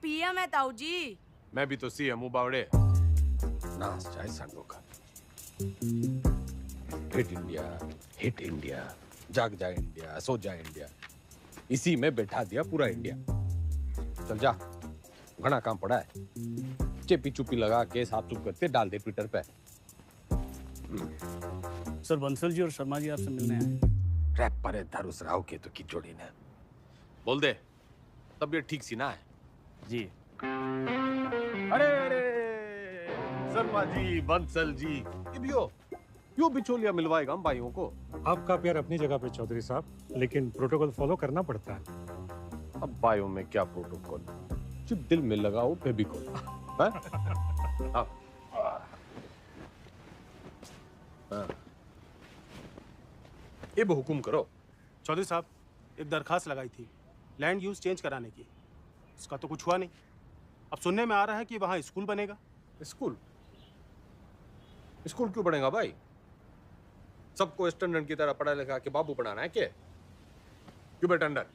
PM है ताऊ जी। मैं भी तो सीएम हूँ बावड़े। नाच जाए सांडों का। हिट इंडिया, जाग जाए इंडिया, सो जाए इंडिया, इसी में बैठा दिया पूरा इंडिया। चल जा, घना काम पड़ा है। चेपी चुपी लगा के साफ सुफ करते डाल दे ट्विटर पे। सर बंसल जी और शर्मा जी आपसे मिलने आए। रैप पर धरुस राव के तो की जोड़ी ने। बोल दे, तबीयत ठीक सी ना है? जी। अरे शर्मा जी, बंसल जी, यो बिचौलिया मिलवाएगा हम भाइयों को। आपका प्यार अपनी जगह पे चौधरी साहब, लेकिन प्रोटोकॉल फॉलो करना पड़ता है। अब भाइयों में क्या प्रोटोकॉल, जब दिल में लगाओ फेविकोल। ये हुकुम करो। चौधरी साहब, एक दरखास्त लगाई थी लैंड यूज चेंज कराने की, इसका तो कुछ हुआ नहीं। अब सुनने में आ रहा है कि वहाँ स्कूल बनेगा। स्कूल? स्कूल क्यों बनेगा भाई? सबको स्टैंडर्ड की तरह पढ़ा लिखा के बाबू बनाना है क्या? क्यों बेटा अंडर,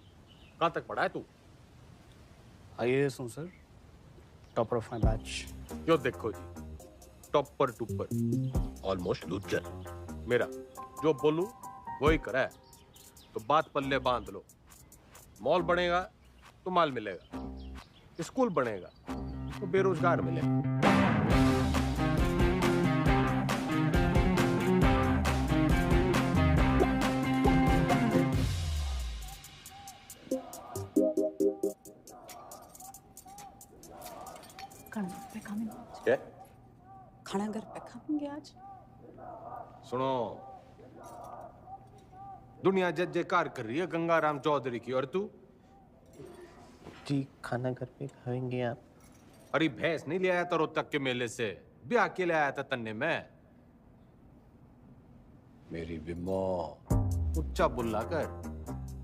कहाँ तक पढ़ा है तू? IAS हूँ sir, topper of my batch. यो देखो जी, टॉपर टूपर, ऑलमोस्ट लूजर। मेरा जो बोलूं वही करा है, तो बात पल्ले बांध लो। मॉल बनेगा तो माल मिलेगा, स्कूल बनेगा तो बेरोजगार मिलेगा। क्या? खाना घर पे खाएंगे आज। सुनो, दुनिया जय जयकार कर रही है गंगाराम चौधरी की, और तू? जी खाना घर पे खाएंगे आप। अरे भैंस नहीं ले आया था रोहतक के मेले से, ब्याह के ले आया था तन्ने में। मेरी बिम्मो, उच्चा बुल्ला कर,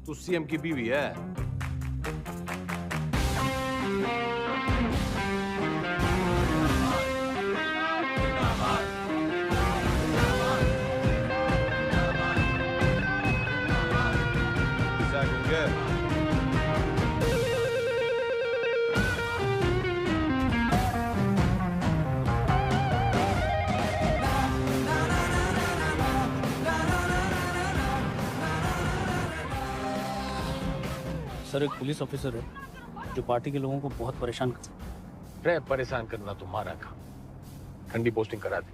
तू सीएम की बीवी है। सर एक पुलिस ऑफिसर है जो पार्टी के लोगों को बहुत परेशान करता है। परेशान करना तुम्हारा काम, ठंडी पोस्टिंग करा दी।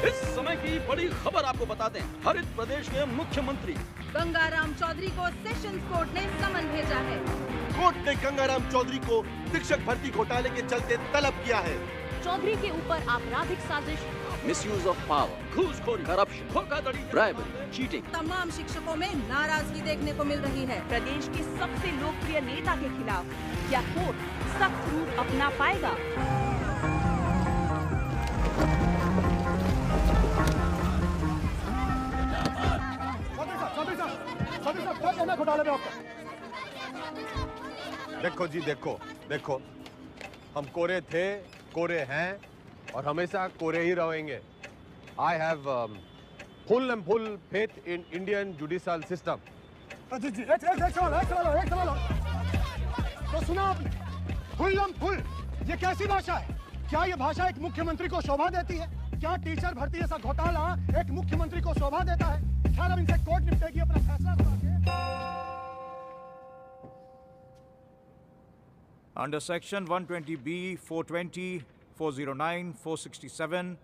इस समय की बड़ी खबर आपको बताते हैं। हरित प्रदेश के मुख्यमंत्री गंगाराम चौधरी को सेशंस कोर्ट ने समन भेजा है। कोर्ट ने गंगाराम चौधरी को शिक्षक भर्ती घोटाले के चलते तलब किया है। चौधरी के ऊपर आपराधिक साजिश, मिसयूज ऑफ पावर, घूसखोरी, करप्शन, धोखाधड़ी, ब्राइबरी, चीटिंग। तमाम शिक्षकों में नाराजगी देखने को मिल रही है। प्रदेश के सबसे लोकप्रिय नेता के खिलाफ क्या कोर्ट सख्त रूप अपना पाएगा? देखो जी, देखो, हम कोरे थे, कोरे हैं और हमेशा कोरे ही रहेंगे। I have full and full faith in Indian judicial system. जी, एक सवाल। तो सुना आपने, फुल, ये कैसी भाषा है? क्या ये भाषा एक मुख्यमंत्री को शोभा देती है? क्या टीचर भर्ती जैसा घोटाला एक मुख्यमंत्री को शोभा देता है? खैर अब इनसे कोर्ट निपटेगी अपना फैसला सुना के। Under Section 120B, 420, 409, 467,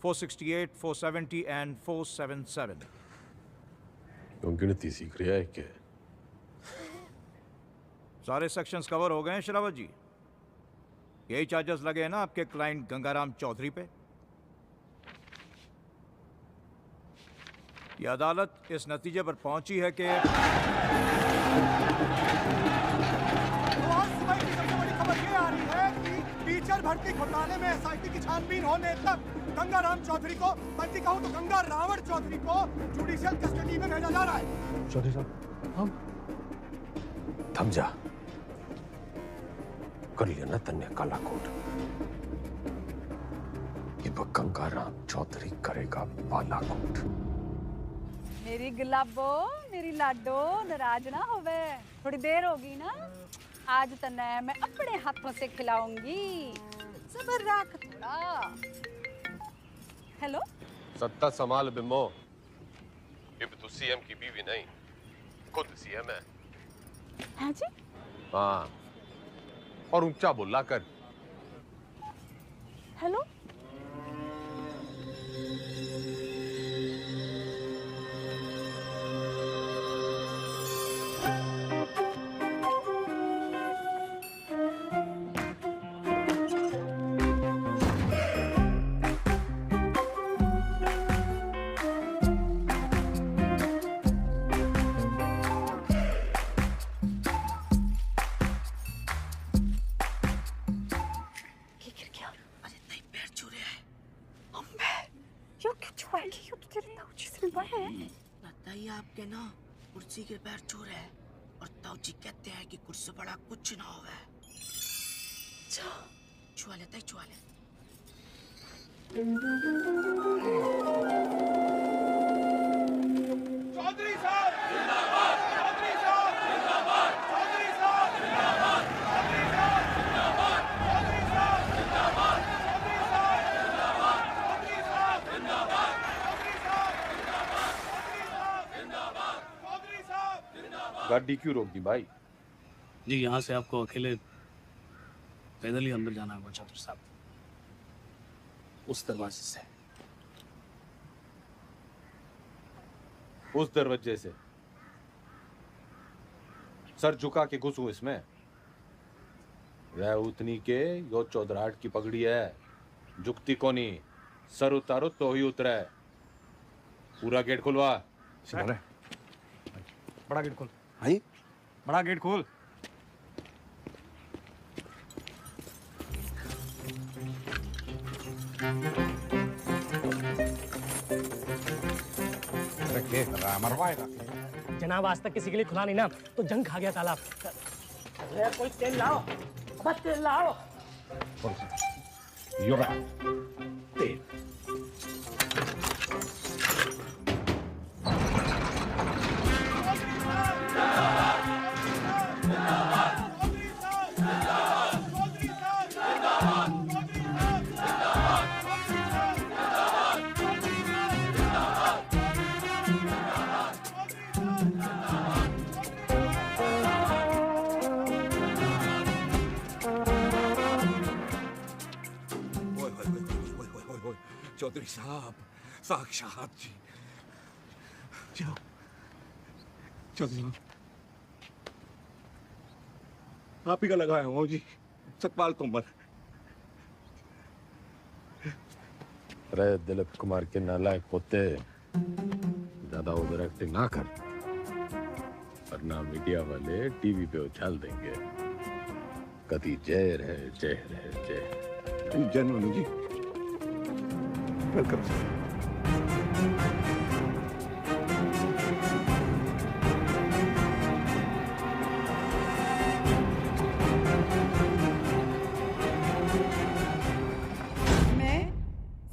468, 470 and 477. गिनती सीख रहा है क्या? सारे सेक्शंस कवर हो गए हैं शरावत जी। यही चार्जेस लगे हैं ना आपके क्लाइंट गंगाराम चौधरी पे? यह अदालत इस नतीजे पर पहुंची है कि टीचर भर्ती घोटाले में SIT की छानबीन होने तक गंगाराम चौधरी को, बल्कि कहूं तो गंगा रावण चौधरी को जुडिशियल कस्टडी में भेजा जा रहा है। चौधरी साहब, हम थम जा, कर लिया ना तन्ने काला कोट। ये अब गंगाराम चौधरी करेगा बालाकोट। मेरी गुलाबो, मेरी लाडो, नाराज ना होवे। थोड़ी देर होगी ना, आज तने मैं अपने हाथों से खिलाऊंगी। सब्र रख थोड़ा। हेलो, सत्ता संभाल बिम्बो। ये भी तू सीएम की बीवी नहीं, खुद सीएम है। हाँ जी? हाँ, और ऊंचा बोला कर। हेलो, लगता ही आपके ना कुर्सी के पैर छू रहे हैं और ताऊजी कहते हैं कि कुर्सी बड़ा कुछ ना होवे। छुआ लेता ही छुआ ले। चौधरी साहब जिंदाबाद, चौधरी साहब जिंदाबाद, चौधरी साहब जिंदाबाद, चौधरी साहब जिंदाबाद, चौधरी साहब जिंदाबाद, चौधरी साहब जिंदाबाद, चौधरी साहब जिंदाबाद, चौधरी साहब जिंदाबाद। गाड़ी क्यों रोक दी भाई? जी, यहाँ से आपको अकेले पैदल ही अंदर जाना होगा चौधरी साहब, उस दरवाजे से। उस दरवाजे से सर झुका के घुसूं इसमें? रह उतनी के यो चौधराट की पगड़ी है, झुकती कोनी। सर उतारो तो ही उतरे। पूरा गेट खुलवा। बड़ा गेट खोल। हाँ जी? बड़ा गेट खोल। मरवाएगा। जनाब आज तक किसी के लिए खुला नहीं ना, तो जंग खा गया तालाब। कोई तेल लाओ, बस तेल लाओ। तेल। चौधरी साहब, साक्षात जी। चौधरी साहब, आप ही का लगाया हूँ जी, सतपाल तोमर। अरे दिलीप कुमार के नालायक पोते, ज्यादा ओवर एक्टिंग ना कर, वरना मीडिया वाले टीवी पे उछाल देंगे। कभी जय रहे जय रहे जय। जय नोनू जी, वेलकम सर। मैं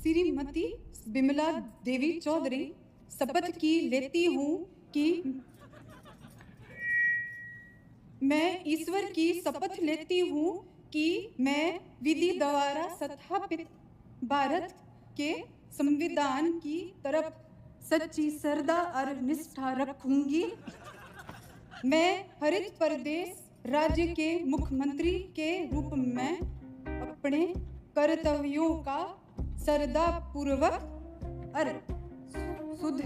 श्रीमती बिमला देवी चौधरी शपथ की लेती हूँ कि मैं ईश्वर की शपथ लेती हूँ कि मैं विधि द्वारा स्थापित भारत के संविधान की तरफ सच्ची श्रद्धा और निष्ठा रखूंगी। मैं हरित प्रदेश राज्य के मुख्यमंत्री के रूप में अपने कर्तव्यों का श्रद्धा पूर्वक और शुद्ध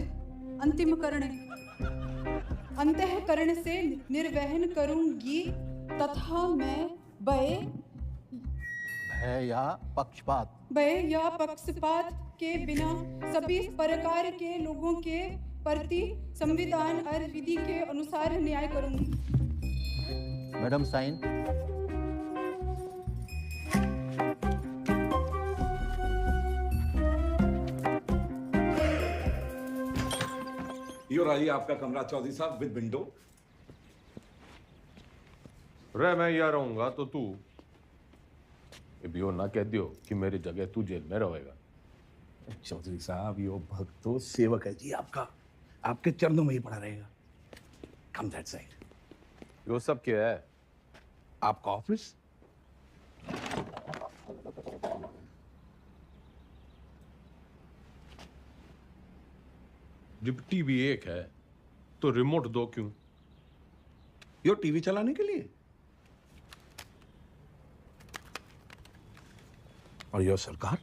अंतःकरण से निर्वहन करूंगी तथा मैं भय या पक्षपात के बिना सभी प्रकार के लोगों के प्रति संविधान और विधि के अनुसार न्याय करूंगी। Madam sign. यो रही आपका कमरा चौधरी साहब, विद विंडो। रे मैं यहाँ रहूंगा तो तू ये भी ना कह दियो कि मेरी जगह तू जेल में रहेगा। चौधरी साहब यो भक्त तो सेवक है जी आपका, आपके चरणों में ही पड़ा रहेगा। कम दैट साइड। यो सब क्या है? आपका ऑफिस? जब टीवी एक है तो रिमोट दो क्यों? यो टीवी चलाने के लिए। और यो सरकार?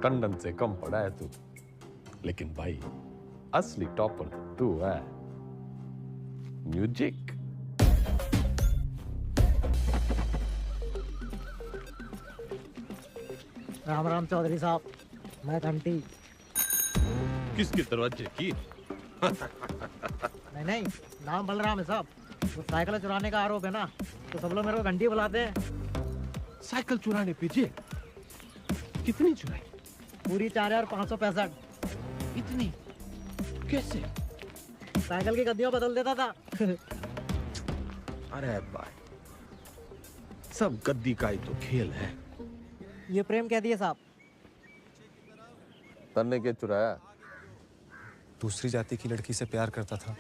टंडन से कम पड़ा है तू, लेकिन भाई असली टॉपर तू है। म्यूजिक। राम राम चौधरी साहब, मैं घंटी। किसके दरवाजे की? नहीं नहीं, नाम बलराम है साहब। तो साइकिल चुराने का आरोप है ना, तो सब लोग मेरे को घंटी बुलाते हैं। साइकिल चुराने पे जेल? कितनी चुराई? पूरी 4565। इतनी? कैसे? साइकिल की गद्दियों बदल देता था। अरे भाई, सब गद्दी का ही तो खेल है। ये प्रेम कह दिए साहब। तन्ने के चुराया? दूसरी जाति की लड़की से प्यार करता था,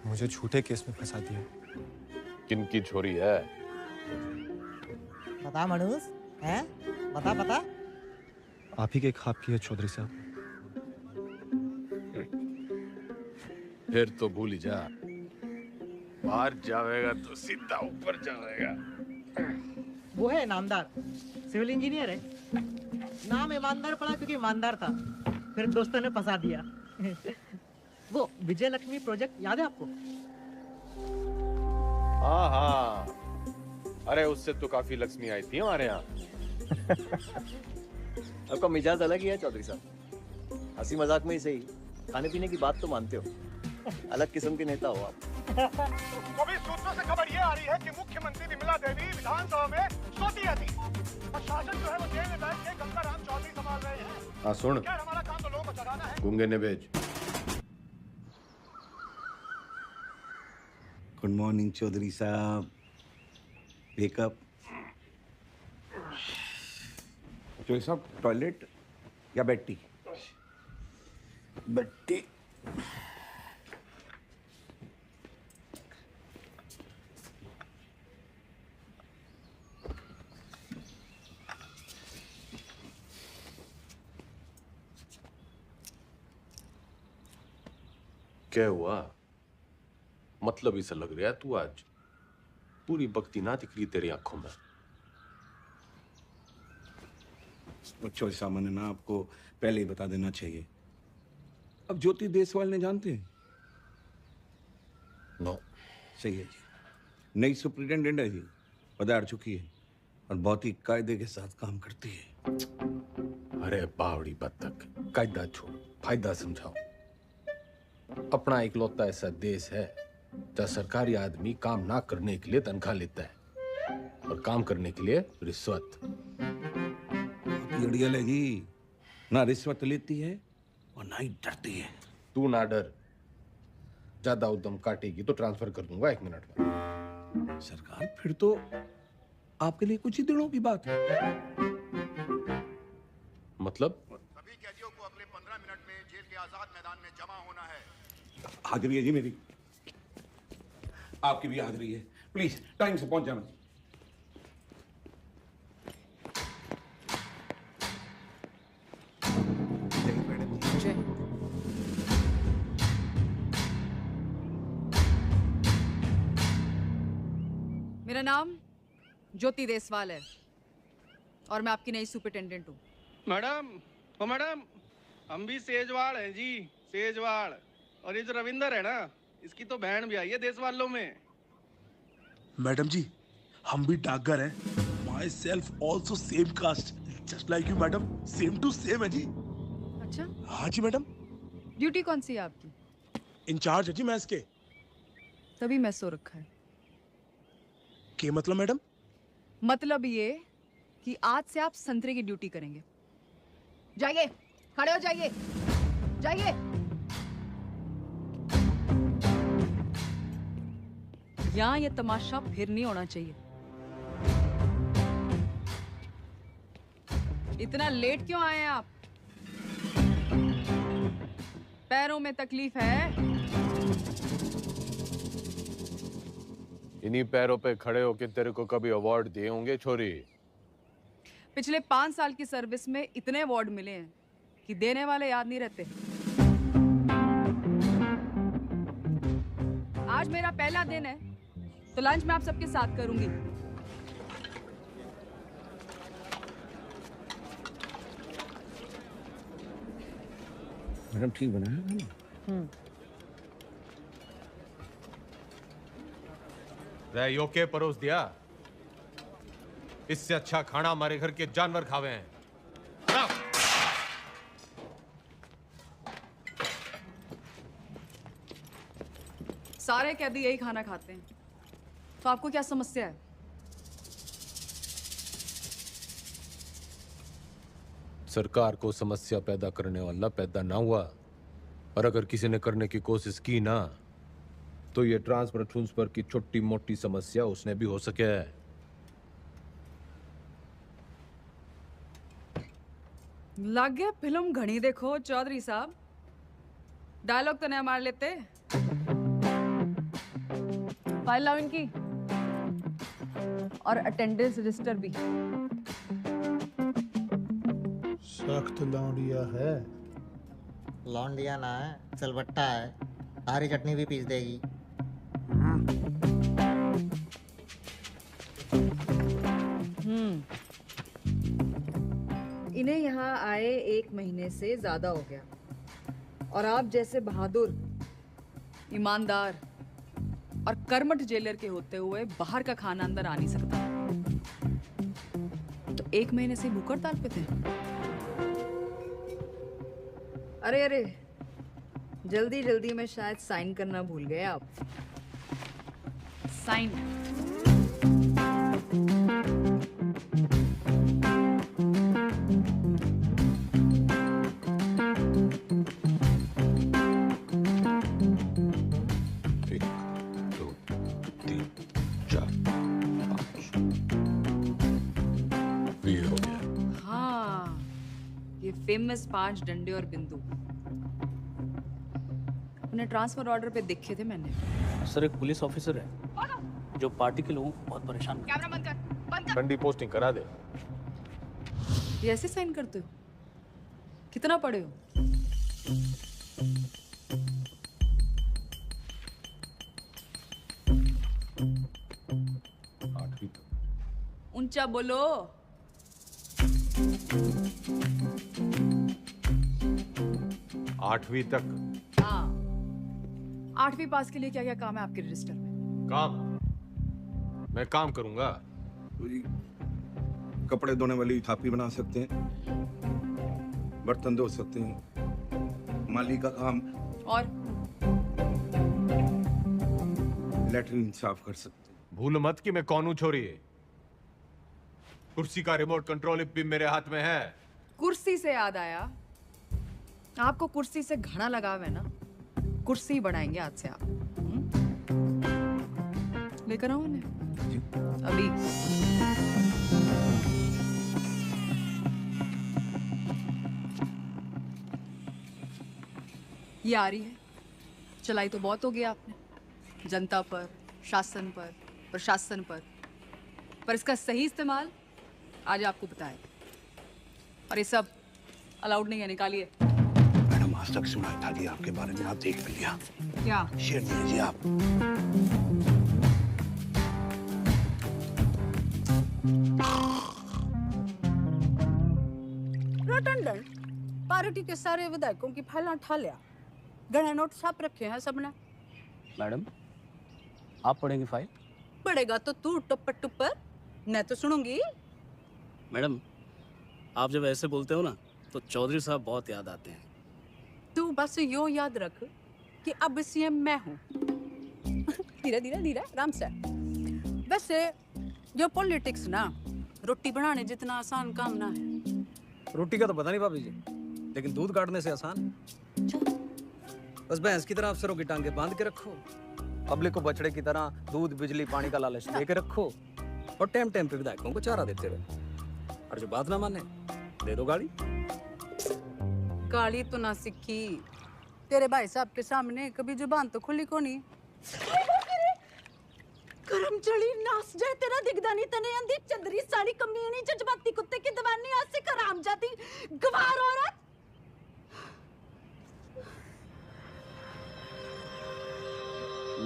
मुझे झूठे केस में फंसा दिया। किनकी छोरी है? बता मनुष, हैं? बता बता। आप ही के ख्वाब की है चौधरी साहब। फिर तो भूल ही जा, बाहर जाएगा तो सीधा ऊपर जाएगा। वो है नामदार, सिविल इंजीनियर है। नाम ईमानदार पड़ा क्योंकि ईमानदार था, फिर दोस्तों ने फंसा दिया। वो विजय लक्ष्मी प्रोजेक्ट याद है आपको? हाँ हाँ, अरे उससे तो काफी लक्ष्मी आई थी हमारे यहाँ। आपका मिजाज अलग ही है चौधरी साहब, हंसी मजाक में ही सही, खाने पीने की बात तो मानते हो। अलग किस्म के नेता हो आप। अभी सूत्रों से खबर ये आ रही है कि मुख्यमंत्री विमला देवी विधानसभा में सोती रहती और शासन जो है वो जेल में बैठ के गंगाराम चौधरी संभाल रहे हैं। हाँ सुन, क्या हमारा काम तो लोगों को चलाना है। गूंगे ने भेज। गुड मॉर्निंग चौधरी साहब। वेकअप। चौधरी साहब, टॉयलेट या बेड-टी? बेड-टी। क्या हुआ? मतलब इसे लग रहा है तू आज पूरी भक्ति ना दिख रही तेरी आंखों में। चौधरी साहब, मैंने ना आपको पहले ही बता देना चाहिए। अब ज्योति देसवाल ने जानते हैं? नो। सही है जी। नई सुप्रिंटेंडेंट है जी, पधार चुकी है और बहुत ही कायदे के साथ काम करती है। अरे बावड़ी बत्तख, कायदा छोड़, फायदा समझाओ। अपना इकलौता ऐसा देश है जहाँ सरकारी आदमी काम ना करने के लिए तनख्वाह लेता है और काम करने के लिए रिश्वत। अड़ियल है जी, ना रिश्वत लेती है और ना ही डरती है। तू ना डर, ज्यादा उद्यम काटेगी तो ट्रांसफर कर दूंगा 1 मिनट में। सरकार, फिर तो आपके लिए कुछ ही दिनों की बात है। मतलब? सभी कैदियों को अगले 15 मिनट में जेल के आजाद मैदान में जमा होना है। हाजिरी है जी मेरी, आपकी भी हाजिरी है। प्लीज टाइम से पहुंच जाना। मेरा नाम ज्योति देसवाल है और मैं आपकी नई सुपरिटेंडेंट हूँ। मैडम, ओ मैडम, हम भी सेजवाड़ हैं जी, सेजवाड़। और ये जो रविंदर है ना, इसकी तो बहन भी आई है देसवालों में। मैडम जी, हम भी डाकघर हैं। Myself also same caste, just like you madam, same to same है जी। अच्छा? हाँ जी मैडम। ड्यूटी कौन सी है आपकी? इंचार्ज है जी मैस के। तभी मैस सो रखा है। के मतलब मैडम? मतलब ये कि आज से आप संतरे की ड्यूटी करेंगे। जाइए, खड़े हो जाइए, जाइए। यहाँ ये तमाशा फिर नहीं होना चाहिए। इतना लेट क्यों आए हैं आप? पैरों में तकलीफ है? इन्हीं पैरों पे खड़े होके तेरे को कभी अवार्ड दिए होंगे छोरी? पिछले 5 साल की सर्विस में इतने अवार्ड मिले हैं कि देने वाले याद नहीं रहते। आज मेरा पहला दिन है तो लंच मैं आप सबके साथ करूंगी। मैडम ठीक बना है? रैयो के परोस दिया। इससे अच्छा खाना हमारे घर के जानवर खावे हैं। सारे कैदी यही खाना खाते हैं, तो आपको क्या समस्या है? सरकार को समस्या पैदा करने वाला पैदा ना हुआ, और अगर किसी ने करने की कोशिश की ना, तो ये ट्रांसफर की छोटी मोटी समस्या उसने भी हो सके है। लग गया फिल्म घनी देखो चौधरी साहब, डायलॉग तो नहीं मार लेते। फाइल लाओ इनकी, और अटेंडेंस रजिस्टर भी। सख्त लौंडिया है। लौंडिया ना है, सिलबट्टा है। हरी चटनी भी पीस देगी। इन्हें यहाँ आए 1 महीने से ज्यादा हो गया, और आप जैसे बहादुर, ईमानदार और कर्मठ जेलर के होते हुए बाहर का खाना अंदर आ नहीं सकता। तो 1 महीने से भूख हड़ताल पे थे। अरे अरे, जल्दी जल्दी में शायद साइन करना भूल गए आप। साइन। फेमस 5 डंडे और बिंदु अपने ट्रांसफर ऑर्डर पे देखे थे मैंने। सर, एक पुलिस ऑफिसर है जो पार्टी के लोगों को बहुत परेशान करता है। कैमरा बंद कर, बंद कर। डंडी पोस्टिंग करा दे। ये ऐसे साइन करते हो? कितना पढ़े हो? ऊंचा बोलो। 8वीं तक। हाँ, 8वीं पास के लिए क्या क्या काम है आपके रजिस्टर में? काम? मैं काम करूंगा। कपड़े धोने वाली थापी बना सकते हैं, बर्तन धो सकते हैं, माली का काम, और लेटरिन साफ कर सकते हैं। भूल मत कि मैं कौन हूं छोरी। कुर्सी का रिमोट कंट्रोल भी मेरे हाथ में है। कुर्सी से याद आया, आपको कुर्सी से घना लगाव है ना, कुर्सी बढ़ाएंगे आज से आप। लेकर आओ उन्हें अभी। ये आ रही है। चलाई तो बहुत हो गया आपने, जनता पर, शासन पर, प्रशासन पर इसका सही इस्तेमाल आज आपको बताएगा। और ये सब अलाउड नहीं है, निकालिए। मैडम, आज तक सुना था जी आपके बारे में, आप देख भी लिया। क्या? शेयर नहीं जी आप। रटंडन, पार्टी के सारे विधायकों की फाइल उठा लिया, गणे नोट छाप रखे हैं सबने। मैडम, आप पढ़ेंगी फाइल? पढ़ेगा तो तू टुप्पर टुप्पर, मैं तो सुनूंगी। मैडम, आप जब ऐसे बोलते हो ना तो चौधरी साहब बहुत याद आते हैं। तू बस यो याद रख कि अब सीएम मैं हूँ। धीरे धीरे धीरे आराम से। वैसे जो पॉलिटिक्स ना, रोटी बनाने जितना आसान काम ना है। रोटी का तो पता नहीं भाभी जी, लेकिन दूध काटने से आसान। बस भैंस की तरह अफसरों की टांगे बांध के रखो, पब्लिक को बछड़े की तरह दूध बिजली पानी का लालच दे के रखो, और टाइम टाइम पे विधायकों को चारा देते रहो। और जो बात ना माने दे दो गाड़ी। गाली तो ना सीखी तेरे भाई साहब के सामने, कभी जुबान तो खुली को नहीं। करम चढ़ी नास जाए तेरा दिखदा नहीं तने अंधी चंदरी साड़ी कमीनी जज्बाती कुत्ते की दवानी आज से खराम जाती गवार औरत।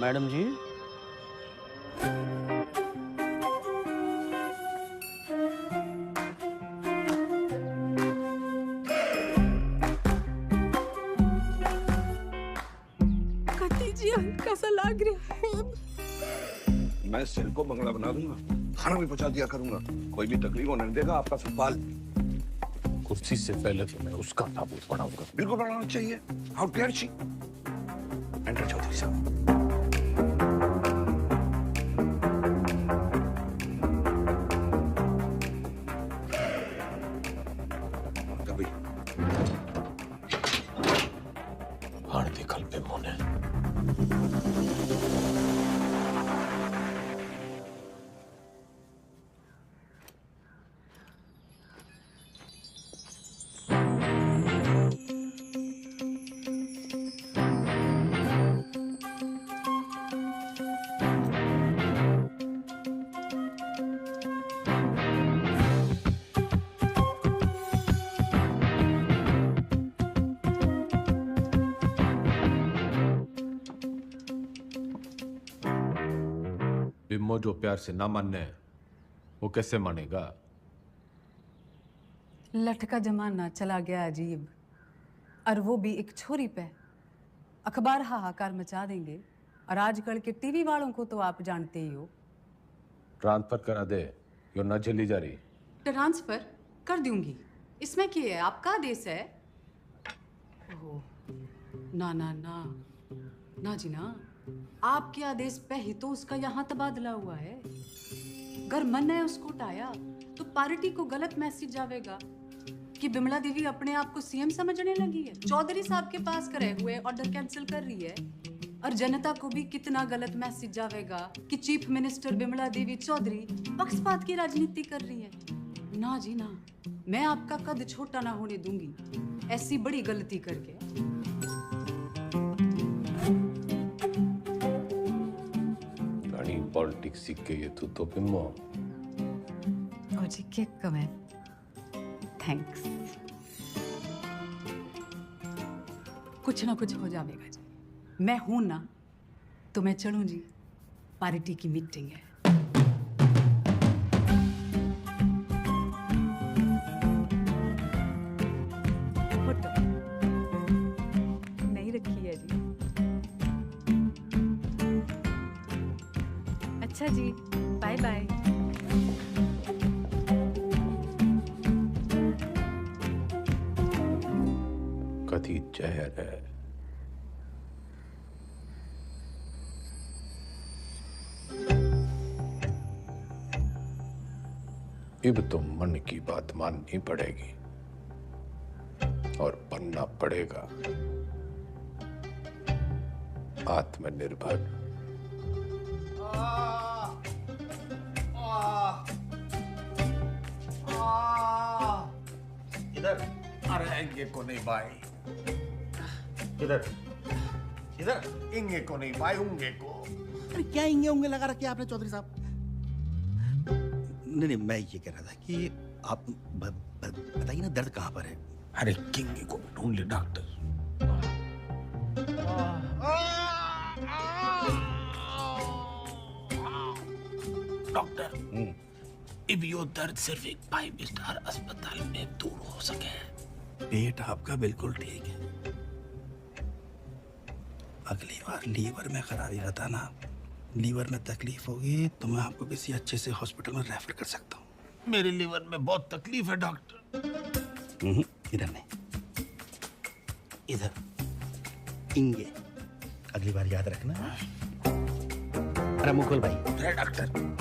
मैडम जी कैसा लग रहा है? मैं सिर को बंगला बना दूंगा, खाना भी पहुंचा दिया करूंगा, कोई भी तकलीफ होने नहीं देगा आपका सुखपाल। कुर्सी से पहले तो मैं उसका ताबूत बनाऊंगा। बिल्कुल बनाना चाहिए। How dare she. Enter Chaudhary साहब। कभी हार निकल पे मोने। बिम्मो जो प्यार से ना मानने वो कैसे मानेगा? लठ का जमाना चला गया अजीब, और वो भी एक छोरी पे। अखबार हाहाकार मचा देंगे, और आजकल के टीवी वालों को तो आप जानते ही हो। ट्रांसफर करा दे, यो न झेली जा रही। ट्रांसफर कर दूंगी, इसमें क्या है, आपका आदेश है। ओह, ना ना ना ना जी ना, आपके आदेश पे ही तो उसका यहाँ तबादला हुआ है। अगर मन है उसको उठाया तो पार्टी को गलत मैसेज जाएगा कि बिमला देवी अपने आप को सीएम समझने लगी है, चौधरी साहब के पास करे हुए ऑर्डर कैंसिल कर रही है, और जनता को भी कितना गलत मैसेज जाएगा कि चीफ मिनिस्टर बिमला देवी चौधरी पक्षपात की राजनीति कर रही है। ना जी ना, मैं आपका कद छोटा ना होने दूंगी ऐसी बड़ी गलती करके। पॉलिटिक्स सीख के ये तो बिम्मो। ओ जी के कमेंट, थैंक्स। कुछ ना कुछ हो जाएगा जी, मैं हूं ना तो मैं चलूं जी, पार्टी की मीटिंग है। फोटो नहीं रखी है जी। अच्छा जी, बाय बाय। कथी जहर है। अब तो मन की बात माननी पड़ेगी और बनना पड़ेगा आत्मनिर्भर। इधर। अरे इंगे को नहीं भाई, इधर इधर। इंगे को नहीं भाई, उंगे को। अरे क्या इंगे उंगे लगा रखे आपने चौधरी साहब? नहीं, मैं ये कह रहा था कि आप बताइए ना दर्द कहाँ पर है? अरे किंगे को ढूंढ ले डॉक्टर। डॉक्टर, अब यो दर्द सिर्फ एक 5 स्टार अस्पताल में दूर हो सके। पेट आपका बिल्कुल ठीक है। अगली बार लीवर में खराबी रहता ना, लीवर में तकलीफ होगी तो मैं आपको किसी अच्छे से हॉस्पिटल में रेफर कर सकता हूँ। मेरे लीवर में बहुत तकलीफ है डॉक्टर। इधर नहीं, इधर। इंगे, अगली बार याद रखना। अरे मुकुल भाई। अरे डॉक्टर।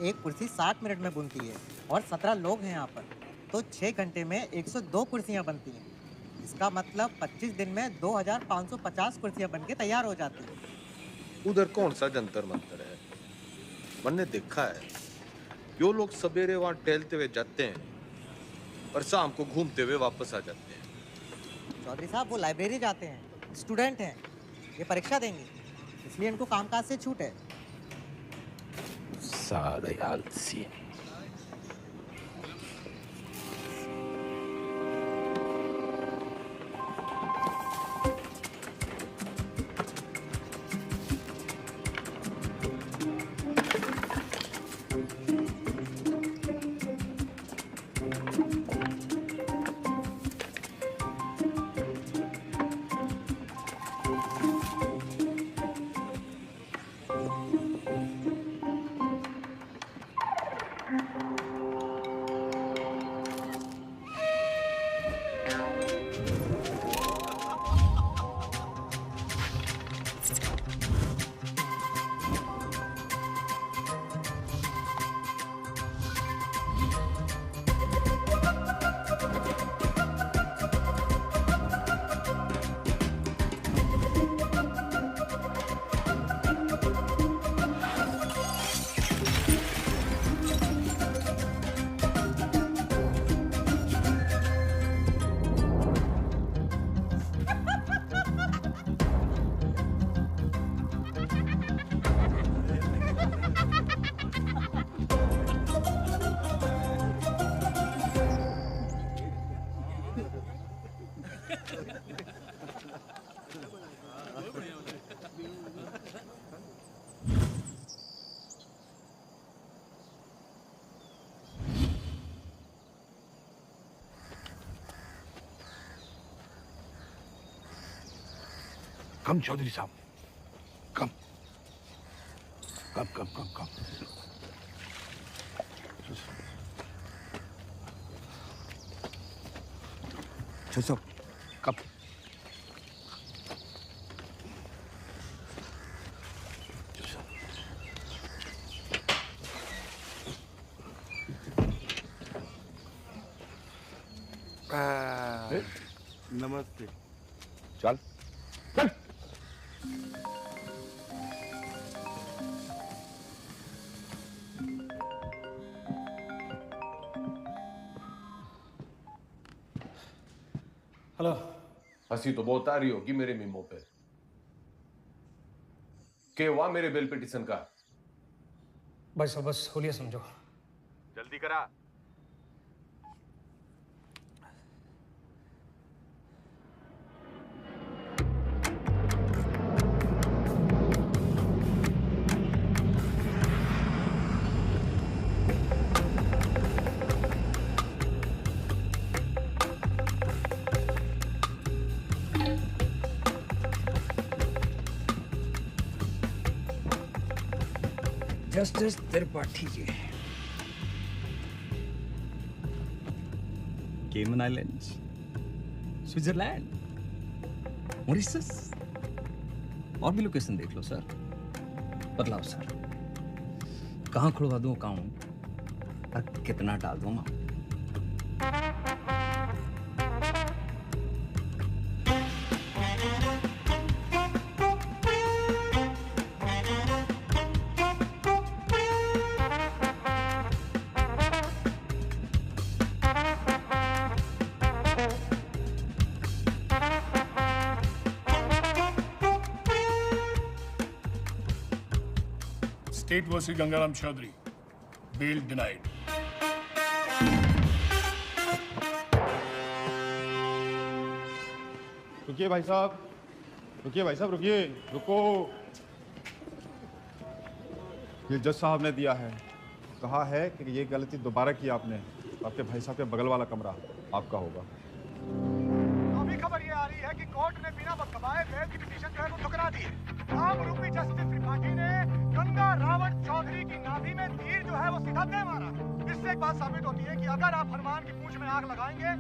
एक कुर्सी 60 मिनट में बनती है और 17 लोग हैं यहाँ पर, तो 6 घंटे में 102 कुर्सियाँ बनती हैं। इसका मतलब 25 दिन में 2550 कुर्सियाँ बनके तैयार हो जाती हैं। उधर कौन सा जंतर मंतर है? मैंने देखा है यो लोग सवेरे वहां टहलते हुए जाते हैं और शाम को घूमते हुए वापस आ जाते हैं। चौधरी साहब वो लाइब्रेरी जाते हैं, स्टूडेंट हैं, ये परीक्षा देंगे, इसलिए इनको कामकाज से छूट है। सारे आलसी। कम चौधरी साहब, कम कम कम कम कम। साहब कब? नमस्ते। चल चल। हेलो। हंसी तो बहुत आ रही होगी मेरे मीमो पे। क्या हुआ मेरे बेल पिटीशन का? भाई साहब बस होलिया समझो। जल्दी करा। जस्टिस त्रिपाठी जी, केमन आइलैंड्स, स्विट्जरलैंड, मॉरिशस, और भी लोकेशन देख लो सर। बदलाओ सर, कहाँ खुलवा दूँ अकाउंट और कितना डाल दूँ मैं? State versus Gangaram Chaudhary. Bail denied. रुकिए भाई साहब, रुकिए भाई साहब, रुकिए, रुको। ये जज साहब ने दिया है, कहा है कि ये गलती दोबारा की आपने, आपके भाई साहब के बगल वाला कमरा आपका होगा। अभी खबर ये आ रही है कि कोर्ट ने बिना वक्त गवाए बेल की पिटीशन जो है वो ठुकरा दी है। आमरूपी जस्टिस त्रिपाठी ने गंगा रावण चौधरी की नाभि में तीर जो है वो सीधा दे मारा। इससे एक बात साबित होती है कि अगर आप हनुमान की पूंछ में आग लगाएंगे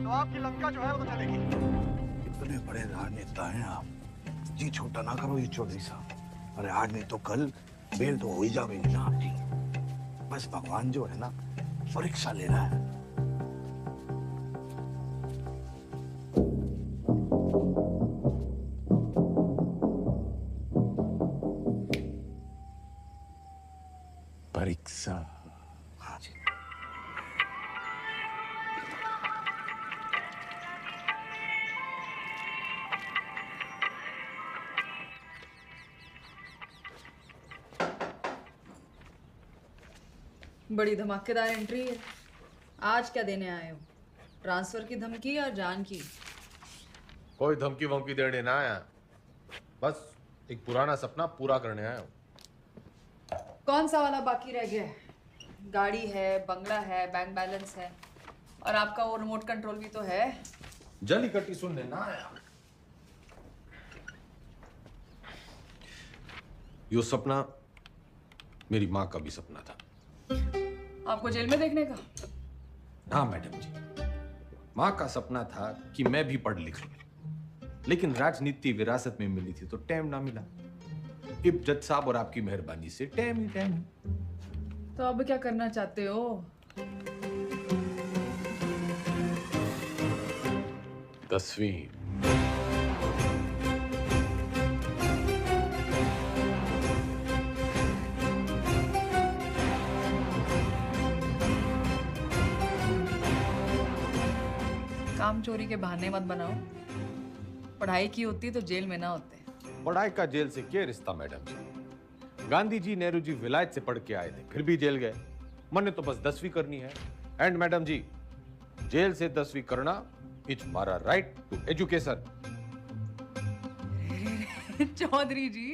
तो आपकी लंका जो है वो तो चलेगी। इतने बड़े राजनेता हैं आप, जी छोटा ना करो ये चौधरी साहब। अरे आज नहीं तो कल बेल तो हो ही जाएगी ना आपकी। बस भगवान जो है ना परीक्षा ले रहा है। परीक्षा। हाँ जी। बड़ी धमाकेदार एंट्री है। आज क्या देने आए हो? ट्रांसफर की धमकी या जान की? कोई धमकी वमकी देने ना आया, बस एक पुराना सपना पूरा करने आया हूँ। कौन सा वाला बाकी रह गया है? गाड़ी है, बंगला है, बैंक बैलेंस है, और आपका वो रिमोट कंट्रोल भी तो है। जली कट्टी सुनने ना आया। यो सपना मेरी माँ का भी सपना था। आपको जेल में देखने का? हाँ मैडम जी, माँ का सपना था कि मैं भी पढ़ लिख लूं, लेकिन राजनीति विरासत में मिली थी तो टाइम ना मिला। इब जज साहब और आपकी मेहरबानी से टाइम ही टाइम। तो अब क्या करना चाहते हो? 10वीं। काम चोरी के बहाने मत बनाओ। पढ़ाई की होती तो जेल में ना होते। पढ़ाई का जेल से क्या रिश्ता मैडम जी? गांधी जी, नेहरू जी विलायत से पढ़ के आए थे, फिर भी जेल गए। मैंने तो बस 10वीं करनी है। एंड मैडम जी, जेल से 10वीं करना इट्स हमारा राइट टू एजुकेशन। चौधरी जी,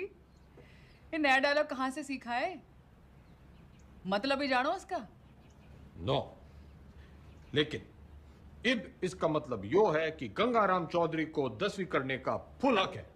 ये नया डायलॉग कहाँ से सीखा है? मतलब ही जानो उसका? नो, लेकिन इब इसका मतलब यो है कि गंगाराम चौधरी को 10वीं करने का फुल हक है।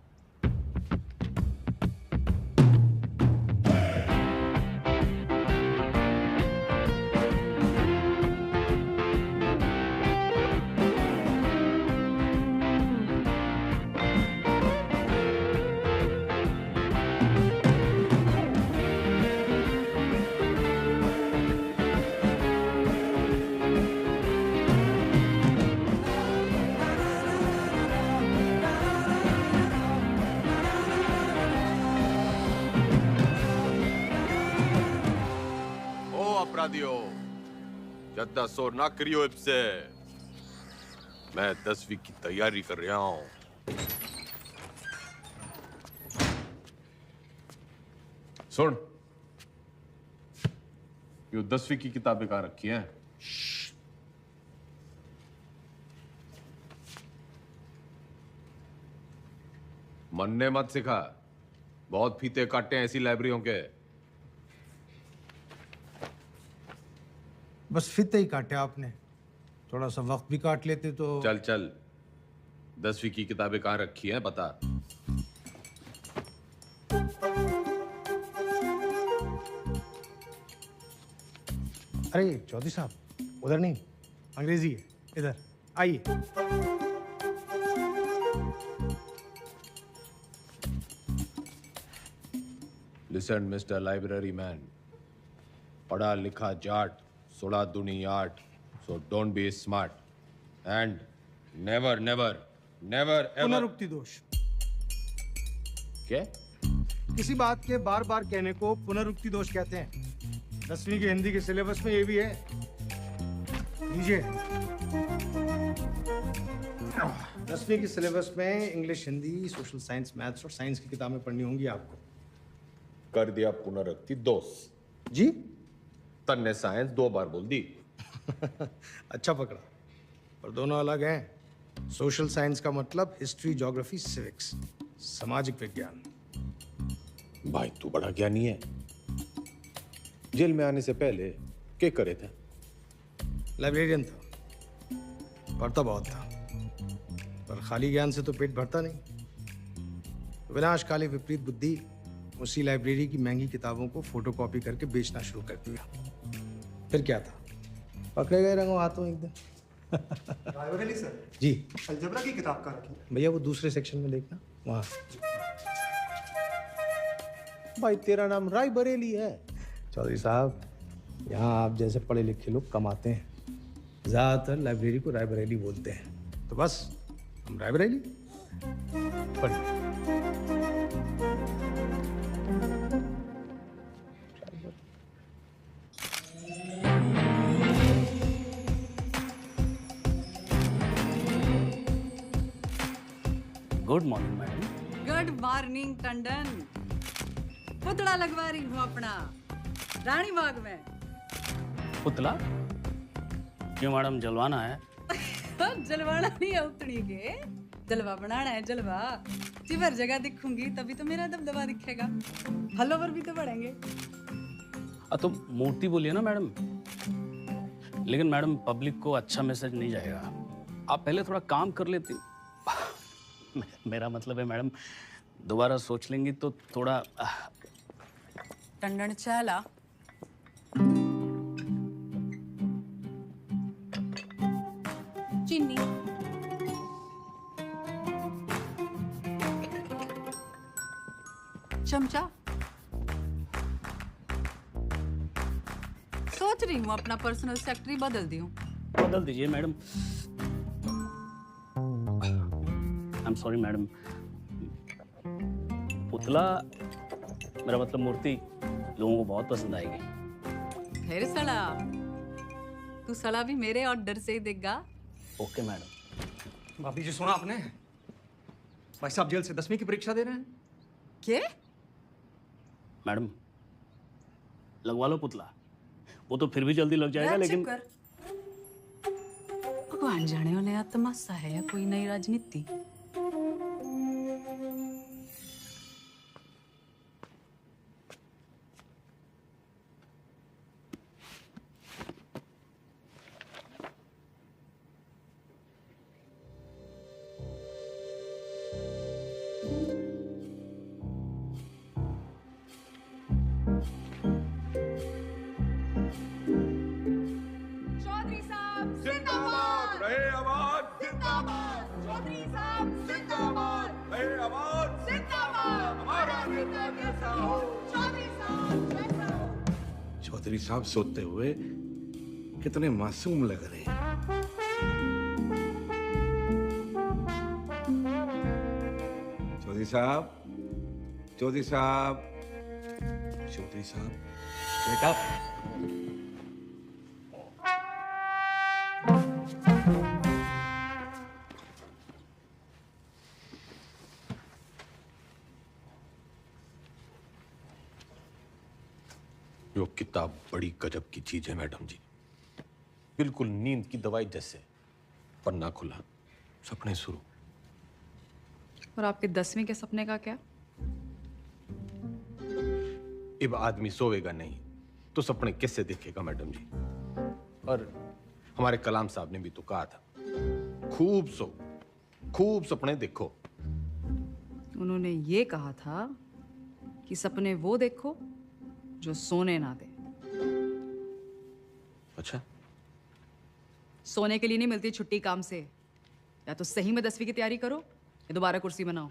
जद्दा शोर ना करियो इससे। मैं 10वीं की तैयारी कर रहा हूं। सुन, यो 10वीं की किताबें कहां रखी हैं? मन्ने मत सिखा, बहुत फीते काटे हैं ऐसी लाइब्रेरियों के। बस फीते ही काटे आपने, थोड़ा सा वक्त भी काट लेते तो। चल चल, 10वीं की किताबें कहां रखी हैं बता। अरे चौधरी साहब, उधर नहीं, अंग्रेजी है, इधर आइए। लिसन मिस्टर लाइब्रेरी मैन, पढ़ा लिखा जाट, सुड़ा दुनी आट, so don't be smart and never ever पुनरुक्ति दोष। क्या? किसी बात के बार बार कहने को पुनरुक्ति दोष कहते हैं। 10वीं के हिंदी के सिलेबस में ये भी है। लीजिए। 10वीं के सिलेबस में English, Hindi, social science, maths और साइंस की किताबें पढ़नी होंगी आपको। कर दिया पुनरुक्ति दोष। जी? तन्ने साइंस 2 बार बोल दी। अच्छा पकड़ा, पर दोनों अलग हैं। सोशल साइंस का मतलब हिस्ट्री, ज्योग्राफी, सिविक्स, सामाजिक विज्ञान। भाई तू बड़ा ज्ञानी है। जेल में आने से पहले क्या करे थे? लाइब्रेरियन था, पढ़ता बहुत था, पर खाली ज्ञान से तो पेट भरता नहीं। विनाशकाली विपरीत बुद्धि उसी लाइब्रेरी की महंगी किताबों को फोटोकॉपी करके बेचना शुरू कर दिया। फिर क्या था, पकड़े गए रंगों हाथों एक दिन। रायबरेली सर जी, अलजेब्रा की किताब कहाँ रखी? भैया वो दूसरे सेक्शन में देखना, वहाँ। भाई तेरा नाम रायबरेली है? चौधरी साहब, यहाँ आप जैसे पढ़े लिखे लोग कम आते हैं। ज़्यादातर लाइब्रेरी को रायबरेली बोलते हैं, तो बस हम रायबरेली। पढ़िए। Good morning madam. Good morning Tandon. पुतला लगवा रही हूँ अपना रानी बाग में। पुतला? क्यों मैडम, जलवाना है? जलवाना नहीं है उतनी के, जलवा बनाना है जलवा। जिधर जगह दिखूंगी तभी तो मेरा दबदबा दिखेगा, फॉलोवर भी तो बढ़ेंगे। तो मूर्ति बोलिए ना मैडम। लेकिन मैडम पब्लिक को अच्छा मैसेज नहीं जाएगा। आप पहले थोड़ा काम कर लेती। मेरा मतलब है मैडम, दोबारा सोच लेंगी तो थोड़ा। टंडन चाला चीनी चमचा। सोच रही हूँ अपना पर्सनल सेक्रेटरी बदल दी हूँ। बदल दीजिए madam. I am sorry madam. पुतला, मेरा मतलब मूर्ति, लोगों को बहुत पसंद आएगी। फिर सड़ा, तू सड़ा भी मेरे ऑर्डर से ही देगा। Okay madam. भाभी जी सुना आपने? भाई साहब जेल से 10वीं की परीक्षा दे रहे हैं। क्या? मैडम लगवा लो पुतला, वो तो फिर भी जल्दी लग जाएगा। लेकिन भगवान जाने हो नया तमाशा है या कोई नई राजनीति। चौधरी साहब जिंदाबाद रहे आवाज, जिंदाबाद चौधरी साहब जिंदाबाद रहे आवाज, जिंदाबाद हमारा नेता कैसा हो, चौधरी साहब कैसा हो। चौधरी साहब सोते हुए कितने मासूम लग रहे हैं। चौधरी साहब, चौधरी साहब, चौधरी साहब, बेटा। यो किताब बड़ी गजब की चीज है मैडम जी, बिल्कुल नींद की दवाई जैसे। पन्ना खुला, सपने शुरू। और आपके 10वीं के सपने का क्या? अब आदमी सोएगा नहीं तो सपने कैसे देखेगा मैडम जी। और हमारे कलाम साहब ने भी तो कहा था, खूब सो, खूब सपने देखो। उन्होंने ये कहा था कि सपने वो देखो जो सोने ना दे। अच्छा, सोने के लिए नहीं मिलती छुट्टी काम से। या तो सही में 10वीं की तैयारी करो या दोबारा कुर्सी बनाओ।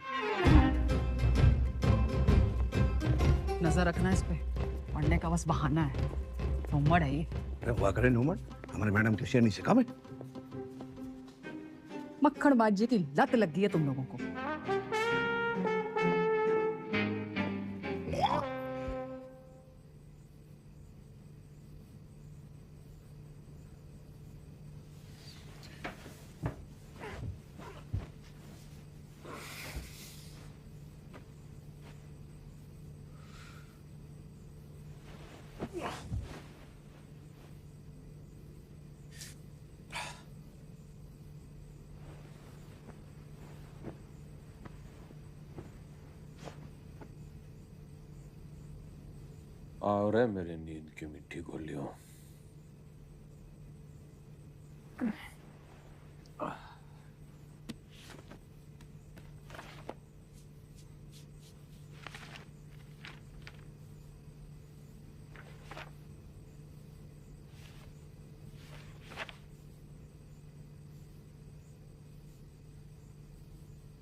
नजर रखना इस पे, पढ़ने का बस बहाना है। उम्र है ये। अरे वाह करे नुमड़, हमारे मैडम के शेर नहीं सिखा में। मक्खनबाजी की लत लग गई है तुम लोगों को। आओ रे मेरे नींद की मिट्टी गोलियों।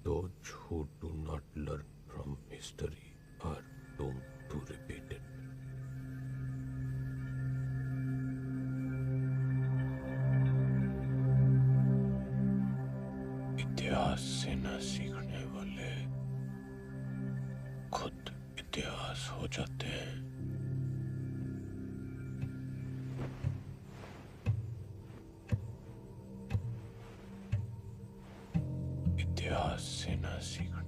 Those who do not learn from history are doomed to repeat it. इतिहास से न सीखने वाले खुद इतिहास हो जाते हैं। इतिहास से न सीखने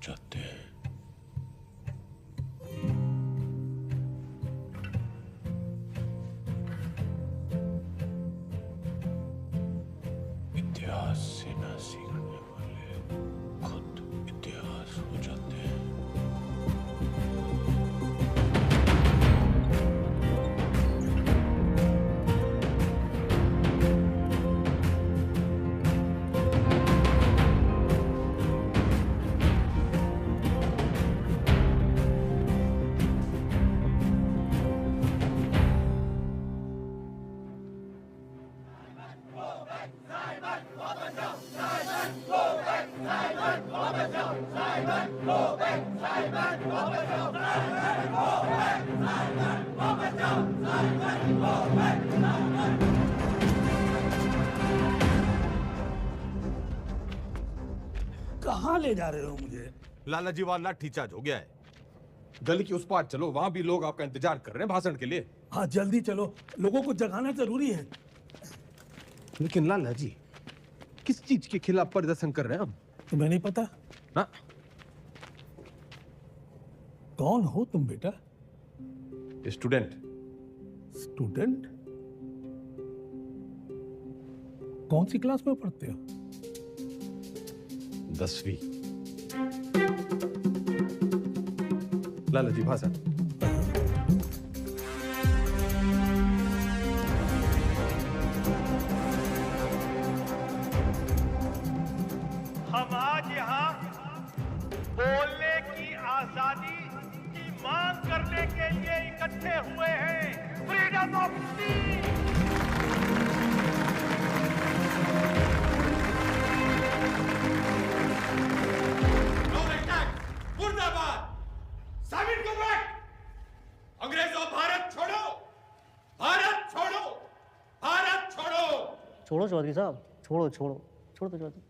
जाते हैं। इतिहास से ना सीखने वाले खुद इतिहास हो जाते हैं। कहाँ ले जा रहे हो मुझे? लाला जी वाला लाठी चार्ज हो गया है। गली के उस पार चलो, वहां भी लोग आपका इंतजार कर रहे हैं भाषण के लिए। हाँ जल्दी चलो, लोगों को जगाना जरूरी है। लेकिन लाला जी किस चीज के खिलाफ प्रदर्शन कर रहे हैं हम? तुम्हें नहीं पता? ना? कौन हो तुम बेटा? स्टूडेंट। स्टूडेंट? कौन सी क्लास में पढ़ते हो? 10वीं। लाला जी भाषण। हम आज यहाँ बोलने की आजादी की मांग करने के लिए इकट्ठे हुए हैं। Freedom of speech. मुर्दाबाद। साबिर को बैठ। अंग्रेजों भारत छोड़ो, भारत छोड़ो, भारत छोड़ो। छोड़ो चौधरी साहब, छोड़ो छोड़ो छोड़ो तो Chaudhary.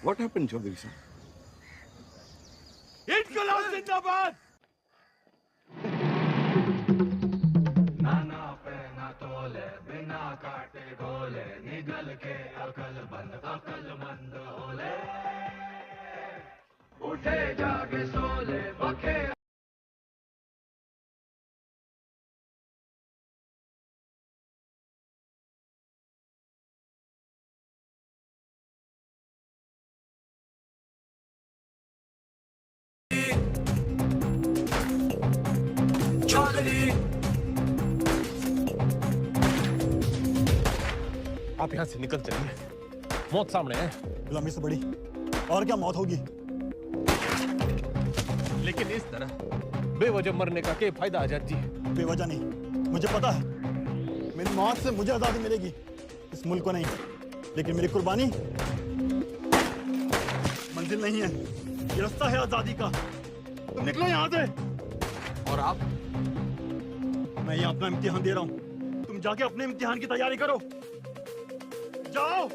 What happened, Chaudhary sir? इनकलाब जिंदाबाद। नाना पे ना तोले, बिना काटे गोले, निगल के अकलमंद होले। उठे जागे सोले, बखे आप यहाँ से निकल चलिए, मौत सामने है। गुलामी से बड़ी और क्या मौत होगी? लेकिन इस तरह बेवजह मरने का क्या फायदा आजाद जी? बेवजह नहीं, मुझे पता है मेरी मौत से मुझे आजादी मिलेगी, इस मुल्क को नहीं। लेकिन मेरी कुर्बानी मंजिल नहीं है, ये रास्ता है आजादी का। तुम निकलो यहाँ से। और आप? मैं यहाँ अपना इम्तिहान दे रहा हूँ, तुम जाके अपने इम्तिहान की तैयारी करो। जाओ।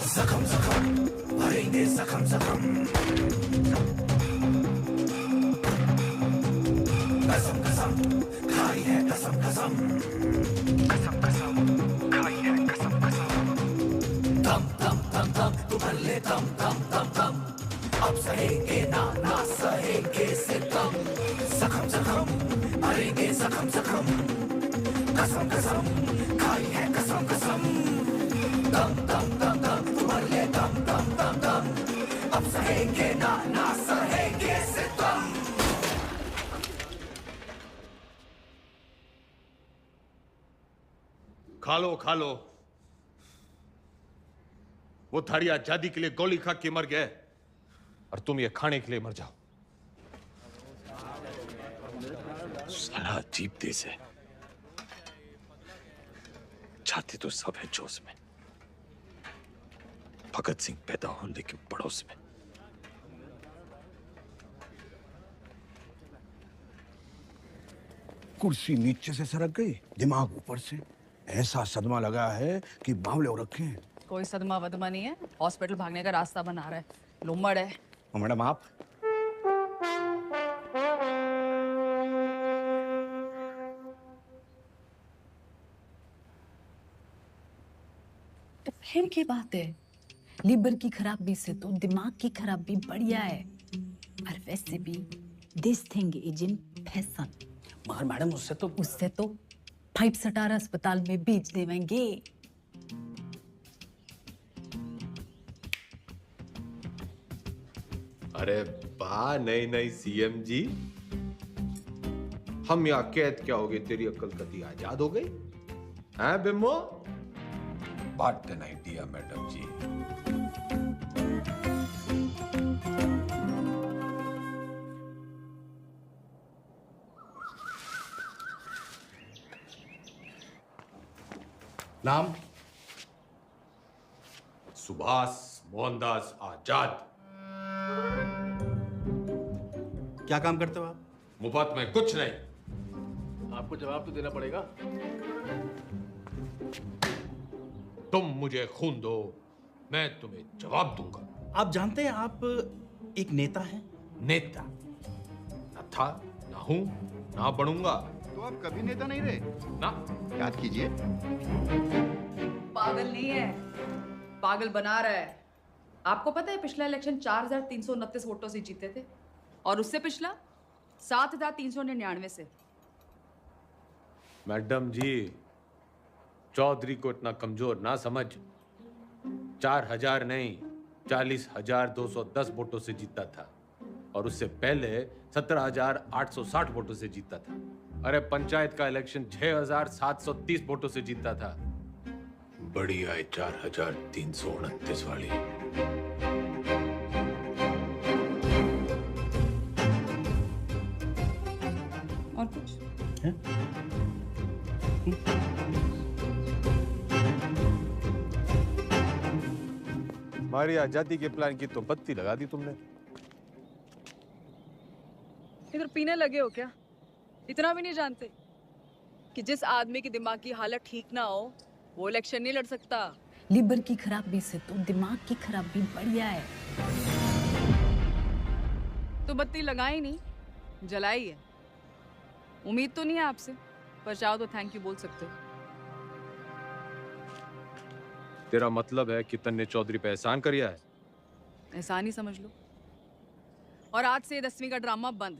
जख्म जख्म भरेंगे, जख्म जख्म। करेंगे जख्म जख्म, कसम कसम खाई है कसम कसम। दम दम दम दम तू भर ले दम दम दम दम, अब सहेंगे ना ना सहेंगे सितम। खा लो। वो थारी आजादी के लिए गोली खा के मर गए और तुम ये खाने के लिए मर जाओ। साला अजीब देश है, जाति तो सब है जोश में। भगत सिंह पैदा हो लेकिन पड़ोस में। कुर्सी नीचे से सरक गई, दिमाग ऊपर से। ऐसा सदमा लगा है कि बावले हो रखे हैं। कोई सदमा वदमा नहीं है, हॉस्पिटल भागने का रास्ता बना रहा है, लुम्मड़ है। और मैडम आप तो फिर की बात है, लीवर की खराबी से तो दिमाग की खराबी बढ़िया है। और वैसे भी this thing is in fashion. मगर मैडम उससे तो 5 स्टार अस्पताल में बेच देवेंगे। अरे वाह, नहीं सीएम जी, हम यहाँ कैद क्या हो गए, तेरी अक्ल कती आजाद हो गई हैं बिम्बो? What an idea madam ji. नाम? सुभाष मोहनदास आजाद। क्या काम करते हो आप? मुफ्त में कुछ नहीं। आपको जवाब तो देना पड़ेगा। तुम मुझे खून दो, मैं तुम्हें जवाब दूंगा। आप जानते हैं आप एक नेता हैं? नेता न था, ना हूं, ना बनूंगा। तो आप कभी नेता नहीं रहे ना? याद कीजिए। पागल नहीं है, पागल बना रहा है। आपको पता है पिछला इलेक्शन 4329 वोटों से जीते थे और उससे पिछला 7399 से। मैडम जी, चौधरी को इतना कमजोर ना समझ। 4000 नहीं, 40,210 वोटों से जीता था और उससे पहले 17,860 वोटों से जीता था। अरे पंचायत का इलेक्शन 6,730 वोटों से जीता था। बड़ी आई 4,329 वाली। और कुछ? हमारी आजादी के प्लान की तो बत्ती लगा दी तुमने। इधर पीने लगे हो क्या? इतना भी नहीं जानते कि जिस आदमी की दिमाग की हालत ठीक ना हो वो इलेक्शन नहीं लड़ सकता। लीवर की खराबी से तो दिमाग की खराबी बढ़िया है। तो बत्ती लगाई नहीं, जलाई है। उम्मीद तो नहीं है आपसे, पर चाहो तो थैंक यू बोल सकते हो। तेरा मतलब है कि तन्ने चौधरी पे एहसान करिया है? एहसान ही समझ लो। और आज से 10वीं का ड्रामा बंद।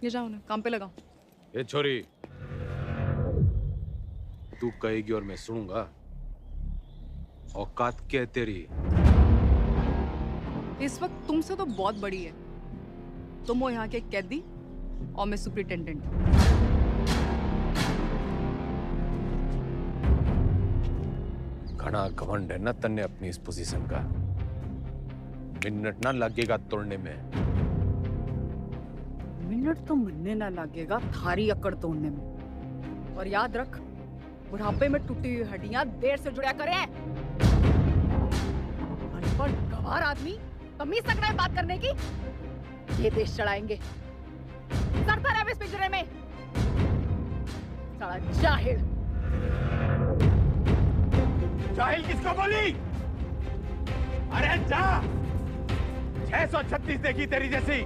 ये जाओ ना, काम पे लगाओ। ए छोरी, तू कहेगी और मैं सुनूंगा। औकात क्या है तेरी? इस वक्त तुमसे तो बहुत बड़ी है। तुम हो यहाँ के कैदी और मैं सुपरिटेंडेंट। घना घमंड है ना तन्ने अपनी इस पोजीशन का। मिनट ना लगेगा तोड़ने में। मिनट तो मिलने ना लगेगा थारी अकड़ तोड़ने में। और याद रख, बुढ़ापे में टूटी हुई हड्डियां देर से जुड़ा करें। अनपढ़ गंवार आदमी तमीज तक नहीं बात करने की, ये देश चढ़ाएंगे। सरता रहे इस पिंजरे में, साला जाहिल। जाहिल किसको बोली? अरे जा, 636 देखी तेरी जैसी।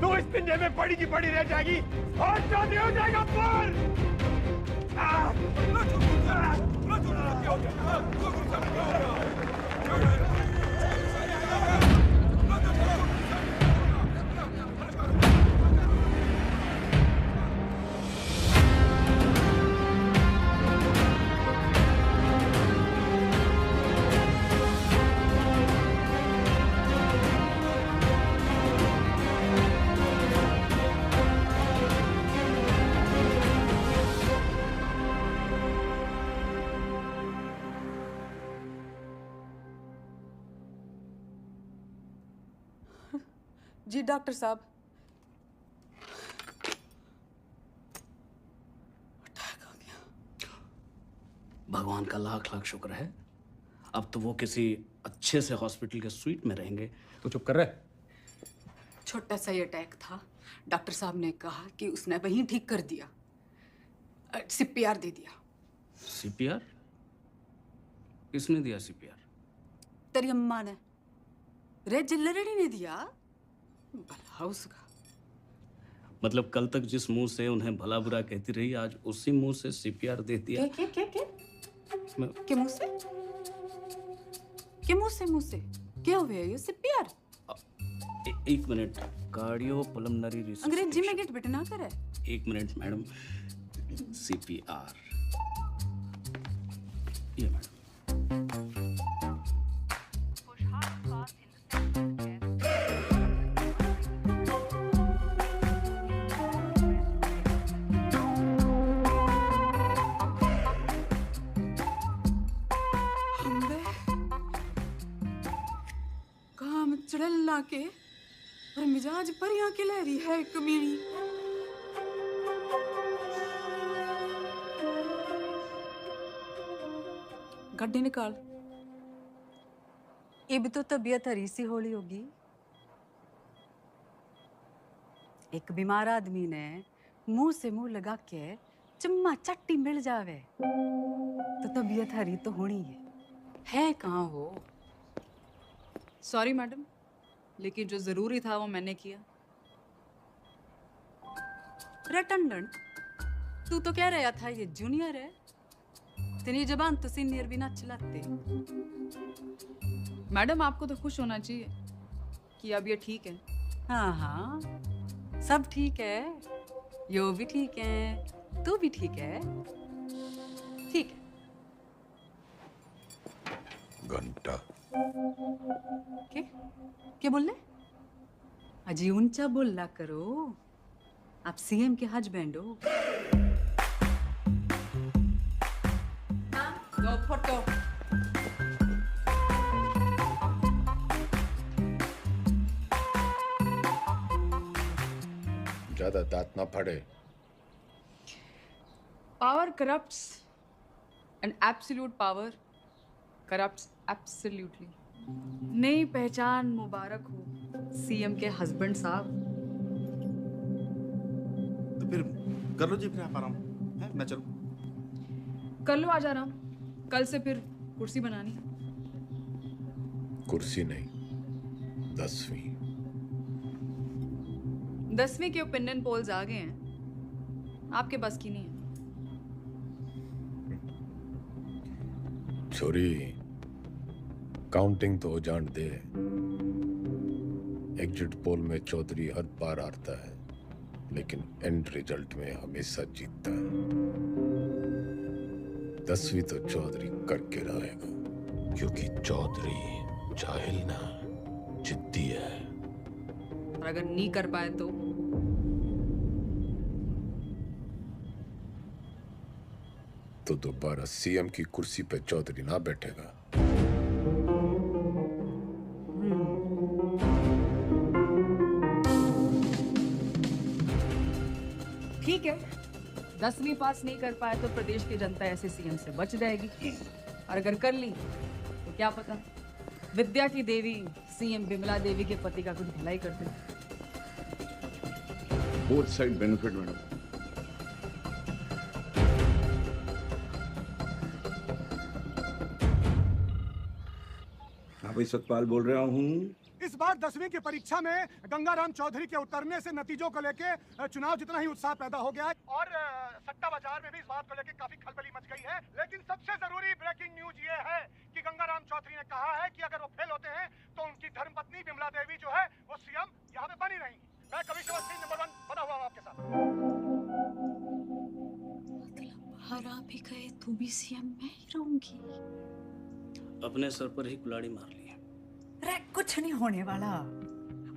तू इस पिंजरे में पड़ी की पड़ी रह जाएगी और चौधरी हो जाएगा पर। जी डॉक्टर साहब। भगवान का लाख लाख शुक्र है, अब तो वो किसी अच्छे से हॉस्पिटल के स्वीट में रहेंगे। तो चुप कर रहे। छोटा सा ही अटैक था, डॉक्टर साहब ने कहा कि उसने वहीं ठीक कर दिया, CPR दे दिया। CPR? किसने दिया CPR? तेरी अम्मा ने, रे जिल्लरड़ी ने दिया। भला उसका। मतलब कल तक जिस मुंह से उन्हें भला बुरा कहती रही, आज उसी मुंह से CPR दे दिया। के मुंह से? के मुंह से क्या हुआ ये CPR? एक मिनट, कार्डियो पल्मोनरी रिसर्च। अंग्रेजी में गेट बेटे ना करे। एक मिनट मैडम, CPR ये मैडम। काम चढ़ला के और मिजाज पर यहाँ के लहरी है कमीनी। गड्डी निकाल। ये भी तो तबीयत हरी सी होली होगी। एक बीमार आदमी ने मुंह से मुंह लगा के चम्मा चट्टी मिल जावे तो तबीयत हरी तो होनी है कहाँ हो? सॉरी मैडम, लेकिन जो जरूरी था वो मैंने किया। रटंडन, तू तो कह रहा था ये जूनियर है, तेरी जबान तो सीनियर भी ना चलाते। मैडम आपको तो खुश होना चाहिए कि अब ये ठीक है। हाँ हाँ, सब ठीक है, यो भी ठीक है, तू भी ठीक है, ठीक है। घंटा क्या बोल रहे? अजी ऊंचा बोलना करो, आप CM के हस्बैंड हो। दो फोटो। ज्यादा दांत ना फाड़े। Power corrupts and absolute power corrupts absolutely. नई पहचान मुबारक हो CM के हस्बैंड साहब। तो फिर कर लो जी, फिर आप आराम है, मैं चलूं। कर लो आज आराम, कल से फिर कुर्सी बनानी। कुर्सी नहीं, 10वीं। 10वीं के ओपिनियन पोल्स आ गए हैं, आपके बस की नहीं है। छोरी, काउंटिंग तो जान दे। एग्जिट पोल में चौधरी हर बार हारता है, लेकिन एंड रिजल्ट में हमेशा जीतता है। 10वीं तो चौधरी करके रहेगा, क्योंकि चौधरी जाहिल ना, जिद्दी है। और अगर नहीं कर पाए तो दोबारा CM की कुर्सी पे चौधरी ना बैठेगा। ठीक है, 10वीं पास नहीं कर पाए तो प्रदेश की जनता ऐसे CM से बच जाएगी, और अगर कर ली तो क्या पता विद्या की देवी CM बिमला देवी के पति का कुछ भलाई कर दे। Both side benefit madam. हाँ भाई, सतपाल बोल रहा हूँ। इस बार 10वीं की परीक्षा में गंगाराम चौधरी के उतरने से नतीजों को लेके चुनाव जितना ही उत्साह पैदा हो गया है, और सट्टा बाजार में भी इस बात को लेके काफी खलबली मच गई है। लेकिन सबसे जरूरी ब्रेकिंग न्यूज ये है कि गंगाराम चौधरी ने कहा है कि अगर वो फेल होते हैं तो उनकी धर्मपत्नी बिमला देवी जो है वो CM यहाँ पे बनी रहेंगी। मैं कमिश्नर नंबर 1 बना हुआ हूँ आपके साथ। हरा भी गए तो भी CM मैं ही रहूंगी। अपने सर पर ही कुल्हाड़ी मार ली। अरे कुछ नहीं होने वाला,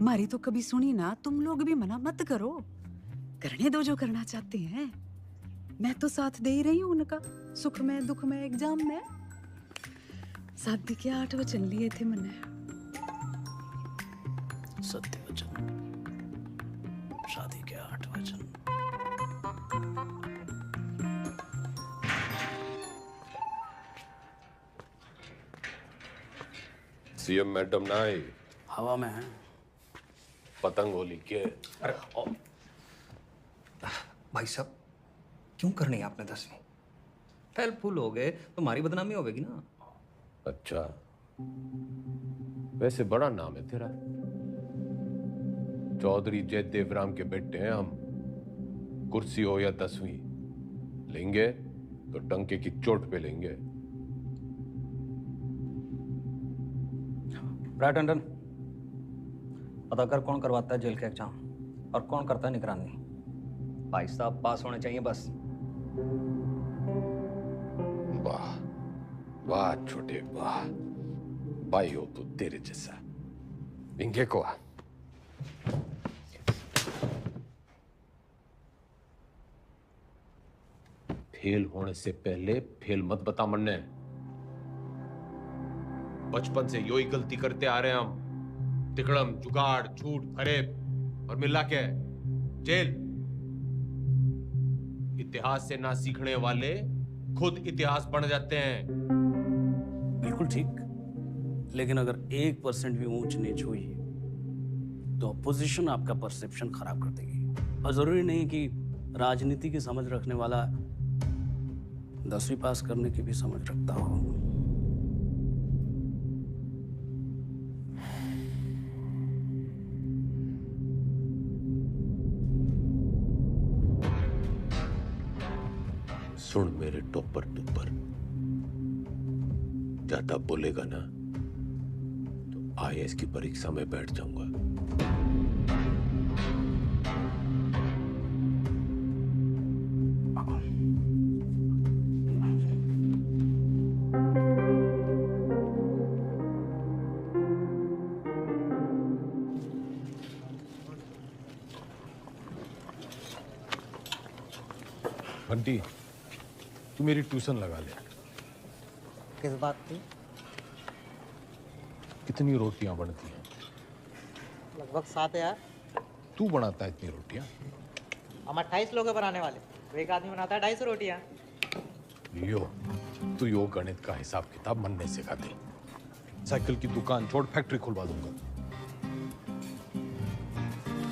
मारी तो कभी सुनी ना। तुम लोग भी मना मत करो, करने दो जो करना चाहते हैं। मैं तो साथ दे ही रही हूँ उनका, सुख में दुख में एग्जाम में। शादी के 8 वचन लिए थे मैंने। सत्य वचन। शादी के 8 वचन। सीएम मैडम ना आई, हवा में है। पतंग होली के। भाई साहब क्यों करनी है आपने 10वीं? फेल फूल हो गए तो हमारी बदनामी होगी ना। अच्छा, वैसे बड़ा नाम है तेरा। चौधरी जयदेव राम के बेटे हैं हम। कुर्सी हो या 10वीं, लेंगे तो टंके की चोट पे लेंगे। राय टंडन, पता कर कौन करवाता है जेल के एग्जाम और कौन करता है निगरानी। भाई साहब पास होने चाहिए बस। वाह वाह छोटे वाह, भाई हो तो तेरे जैसा। इंगे को आ। फेल होने से पहले फेल मत बता मन्ने। बचपन से यो ही गलती करते आ रहे हैं हम। तिकड़म, जुगाड़, झूठ, फरेब और मिला के जेल। इतिहास से ना सीखने वाले खुद इतिहास बन जाते हैं। बिल्कुल ठीक, लेकिन अगर 1% भी ऊंच नीच हुई तो अपोजिशन आपका परसेप्शन खराब कर देगी। और जरूरी नहीं कि राजनीति की समझ रखने वाला 10वीं पास करने की भी समझ रखता हो। सुन मेरे टोपर टुपर, ज्यादा बोलेगा ना तो आईएएस की परीक्षा में बैठ जाऊंगा। बंटी, तू मेरी ट्यूशन लगा ले। किस बात की? कितनी रोटियां बनती हैं? लगभग 7 यार। तू बनाता है इतनी रोटियां? हम 28 लोग हैं बनाने वाले, तो एक आदमी बनाता है 250 रोटियां। तू यो गणित का हिसाब किताब मन नहीं सिखा दे। साइकिल की दुकान छोड़ फैक्ट्री खुलवा दूंगा।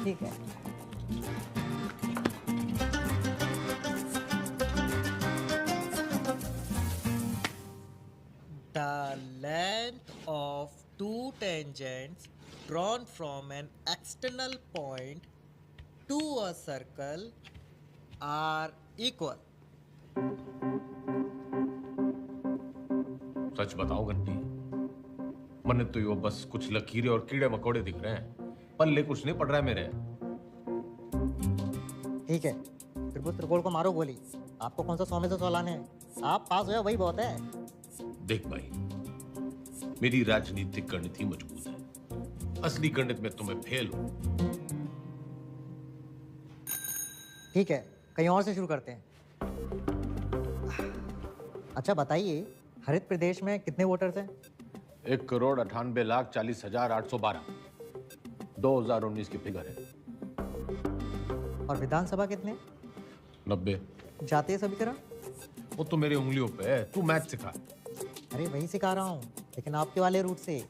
ठीक है। The length of two tangents drawn from an external point to a circle are equal. सच बताओ गंटी, मन तो यो बस कुछ लकीरें और कीड़े मकोड़े दिख रहे हैं, पल्ले कुछ नहीं पड़ रहा है मेरे। ठीक है, फिर उस त्रिकोण को मारो गोली। आपको कौन सा 100 में से 100 लाने हैं? आप पास हो वही बहुत है। देख भाई, मेरी राजनीतिक गणित ही मजबूत है, असली गणित में तुम्हें फेल हो। ठीक है, कहीं और से शुरू करते हैं। अच्छा बताइए, हरित प्रदेश में कितने वोटर्स हैं? 1,98,40,812 2019 की फिगर है। और विधानसभा कितने? 90। जातीय समीकरण? वो तो मेरी उंगलियों पे है, तू मैथ सिखा। अरे वही सिखा रहा हूँ, लेकिन आपके वाले रूट से।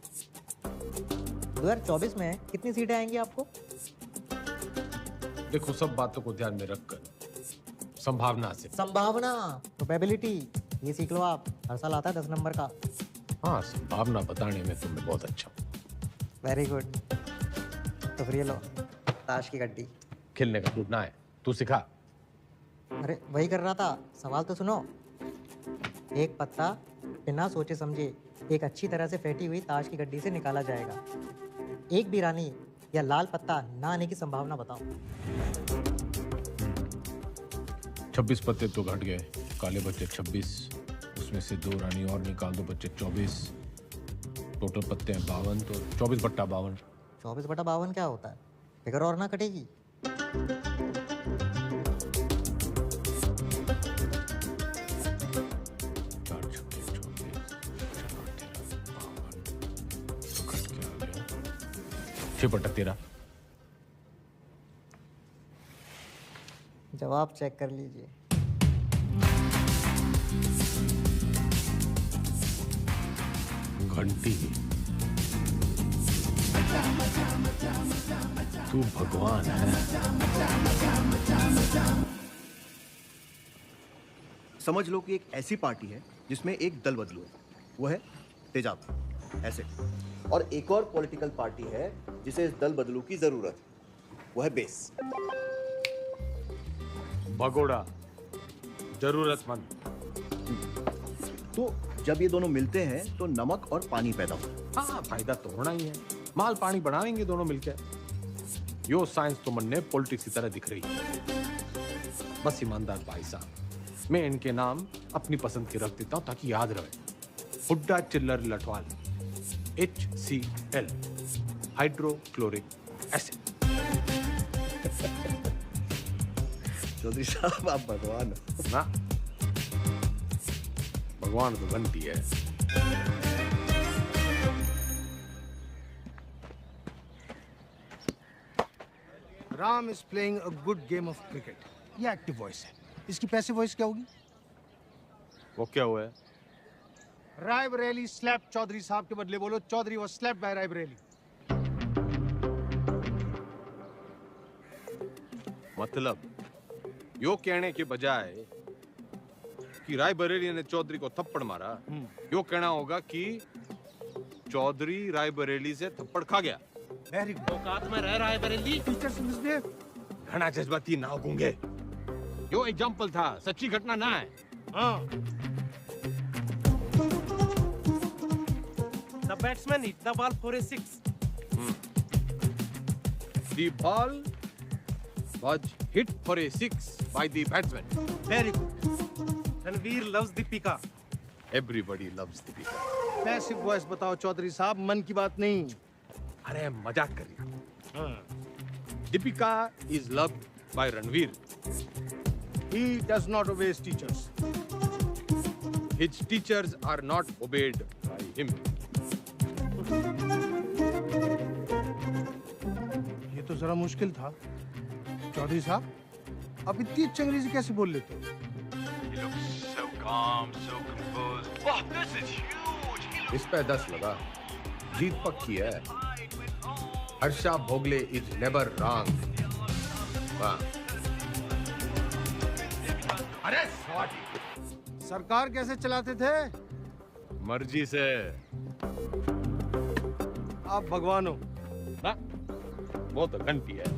2024 में कितनी सीटें आएंगी आपको? देखो, सब बातों को ध्यान में रखकर संभावना से। संभावना, प्रोबेबिलिटी, ये सीख लो आप। हर साल आता है 10 नंबर का। हाँ, संभावना बताने में तुम्हें बहुत अच्छा। Very good. तो फिर ये लो, ताश की गड्डी। खेलने का टूटना है, तू सिखा। अरे वही कर रहा था, सवाल तो सुनो। एक पत्ता बिना सोचे समझे एक अच्छी तरह से फेंटी हुई ताश की गड्डी से निकाला जाएगा। एक भी रानी या लाल पत्ता ना आने की संभावना बताओ। 26 पत्ते तो घट गए, काले बच्चे 26, उसमें से 2 रानी और निकाल दो, बच्चे 24। टोटल पत्ते हैं 52, तो 24 बट्टा 52। 24 बटा 52 क्या होता है? फिगर और ना कटेगी। बट्टा 13। जवाब चेक कर लीजिए। घंटी, तू भगवान है। समझ लो कि एक ऐसी पार्टी है जिसमें एक दल बदलू है, वो है तेजाब, ऐसे। और एक और पॉलिटिकल पार्टी है जिसे इस दल बदलू की जरूरत है, वो है बेस। भगोड़ा, जरूरतमंद। तो जब ये दोनों मिलते हैं तो नमक और पानी पैदा होता है। हाँ, फायदा तो होना ही है। माल पानी बनाएंगे दोनों मिलकर। यो साइंस तो मन ने पॉलिटिक्स की तरह दिख रही है। बस ईमानदार भाई साहब, मैं इनके नाम अपनी पसंद के रख देता हूं ताकि याद रहे। Hooda Chillar Lathwal, HCl, hydrochloric acid. Chaudhary साहब आप भगवान हो। ना, भगवान तो घंटी है। Ram is playing a good game of cricket. ये एक्टिव वॉइस है। इसकी पैसिव वॉइस क्या होगी? वो क्या हुआ है? रायबरेली स्लैप चौधरी साहब के बदले बोलो Chaudhary was slapped by Raebareli. मतलब यो कहने के बजाय कि रायबरेली ने चौधरी को थप्पड़ मारा, यो कहना होगा कि चौधरी रायबरेली से थप्पड़ खा गया। Very good. औकात में रह रायबरेली। Teachers misbehave. घना जज्बाती ना होंगे। यो एग्जांपल था, सच्ची घटना ना है। हाँ। The batsman hit the ball for a 6. The ball was hit for a 6 by the batsman. Very good. Ranveer loves Deepika. Everybody loves Deepika. Passive voice बताओ चौधरी साहब, मन की बात नहीं। अरे मजाक कर रही। Deepika is loved by Ranveer. He does not obey his teachers. His teachers are not obeyed by him. ये तो जरा मुश्किल था चौधरी साहब। आप इतनी अच्छी अंग्रेजी कैसे बोल लेते हो? He looks so calm, so composed. Wow, this is huge. इस पे 10 लगा। जीत पक्की है। Harsha Bhogle is never wrong. वाह। अरे सॉरी। सरकार कैसे चलाते थे? मर्जी से। आप भगवान हो ना? वो तो घंटी है।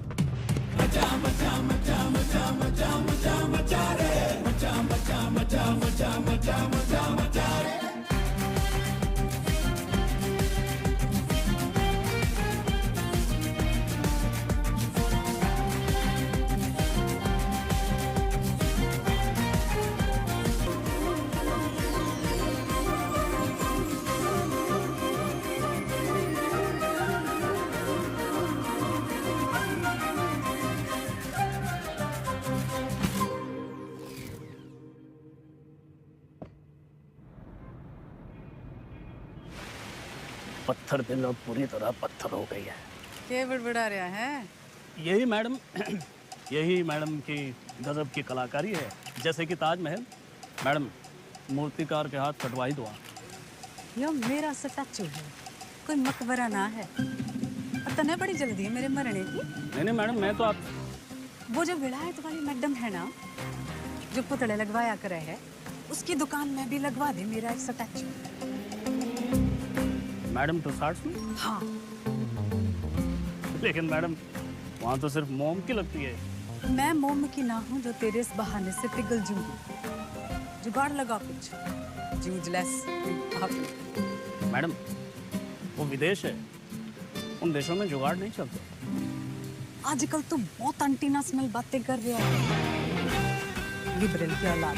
पत्थर दिल अब पूरी तरह पत्थर हो गई है। क्या बड़बड़ा रहा है? यही मैडम यही मैडम की गजब की कलाकारी है। जैसे कि ताजमहल। मैडम, मूर्तिकार के हाथ कटवाई दो। यो मेरा स्टैचू है, कोई मकबरा ना है। और तने बड़ी जल्दी है मेरे मरने की। नहीं मैडम, मैं तो आप वो जो विलायत वाली मैडम है ना, जो पुतले लगवाया करे है, उसकी दुकान में भी लगवा दे मेरा एक स्टैचू। मैडम टुसार्ट्स में? हाँ। लेकिन मैडम वहाँ तो सिर्फ मोम की लगती है। मैं मोम की ना हूँ जो तेरे इस बहाने से पिघल जूंगी। जुगाड़ लगा कुछ। जूझलेस। मैडम, वो विदेश है, उन देशों में जुगाड़ नहीं चलते। आजकल तो बहुत अंटीना स्मेल बातें कर रहा है। लिबरल की औलाद।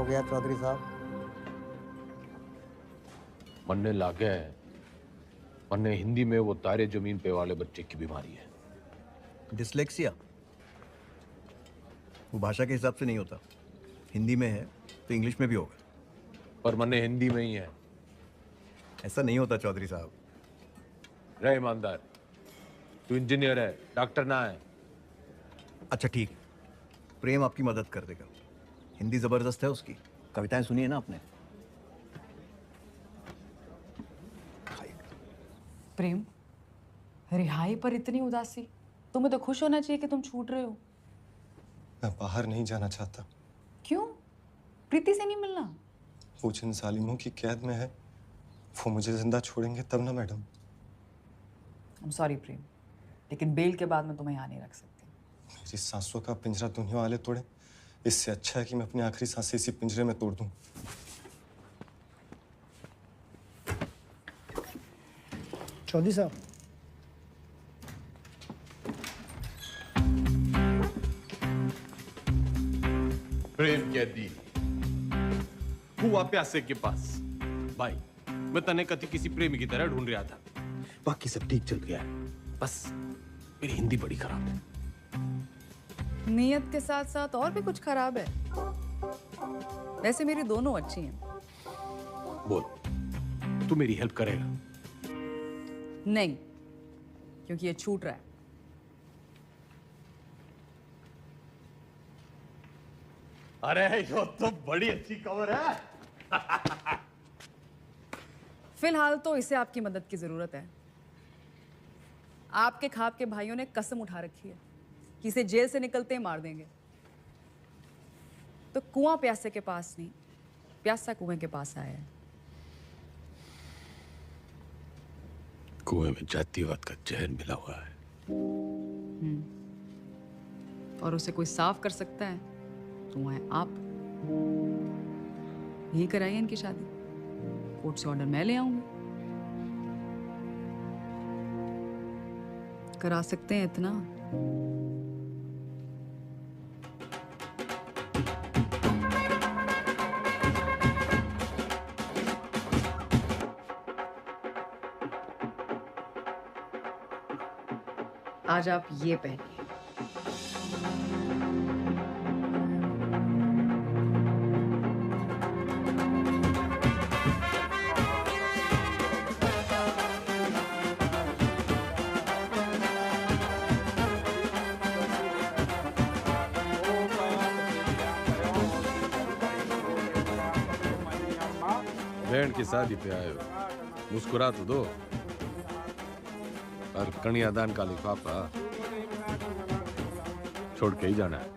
हो गया चौधरी साहब? मन्ने लागे है, मन्ने हिंदी में वो तारे जमीन पे वाले बच्चे की बीमारी है। डिसलेक्सिया वो भाषा के हिसाब से नहीं होता, हिंदी में है तो इंग्लिश में भी होगा। पर मन्ने हिंदी में ही है। ऐसा नहीं होता चौधरी साहब। रहे ईमानदार, तू इंजीनियर है, डॉक्टर ना है। अच्छा ठीक है, प्रेम आपकी मदद कर देगा। हिंदी जबरदस्त है उसकी, कविताएं सुनी है ना आपने? प्रेम, रिहाई पर इतनी उदासी? तुम्हें तो खुश होना चाहिए कि तुम छूट रहे हो। मैं बाहर नहीं जाना चाहता। क्यों? प्रीति से नहीं मिलना? वो जिन जालिमों की कैद में है वो मुझे जिंदा छोड़ेंगे तब ना मैडम। सॉरी प्रेम, लेकिन बेल के बाद मैं तुम्हें यहाँ नहीं रख सकती। मेरी सांसों का पिंजरा दुनिया वाले तोड़े, इससे अच्छा है कि मैं अपनी आखिरी सांसें इसी पिंजरे में तोड़ दूं। चौधरी साहब, प्रेम कैदी हुआ प्यासे के पास। भाई मैं तने कति किसी प्रेमी की तरह ढूंढ रहा था, बाकी सब ठीक चल गया है, बस मेरी हिंदी बड़ी खराब है। नियत के साथ साथ और भी कुछ खराब है। वैसे मेरी दोनों अच्छी हैं। बोल, तू मेरी हेल्प करेगा? नहीं, क्योंकि ये छूट रहा है। अरे ये तो बड़ी अच्छी खबर है। फिलहाल तो इसे आपकी मदद की जरूरत है। आपके खाप के भाइयों ने कसम उठा रखी है कि इसे जेल से निकलते ही मार देंगे। तो कुआं प्यासे के पास नहीं, प्यासा कुएं के पास आया है। कुएं में जातिवाद का जहर मिला हुआ है। और उसे कोई साफ कर सकता है तो वो है आप। यही कराइए इनकी शादी, कोर्ट से ऑर्डर मैं ले आऊंगी। करा सकते हैं इतना? आज आप ये पहनिए। बहन की शादी पे आए हो, मुस्कुरा तो दो। और कन्यादान का लिफाफा छोड़ के ही जाना है।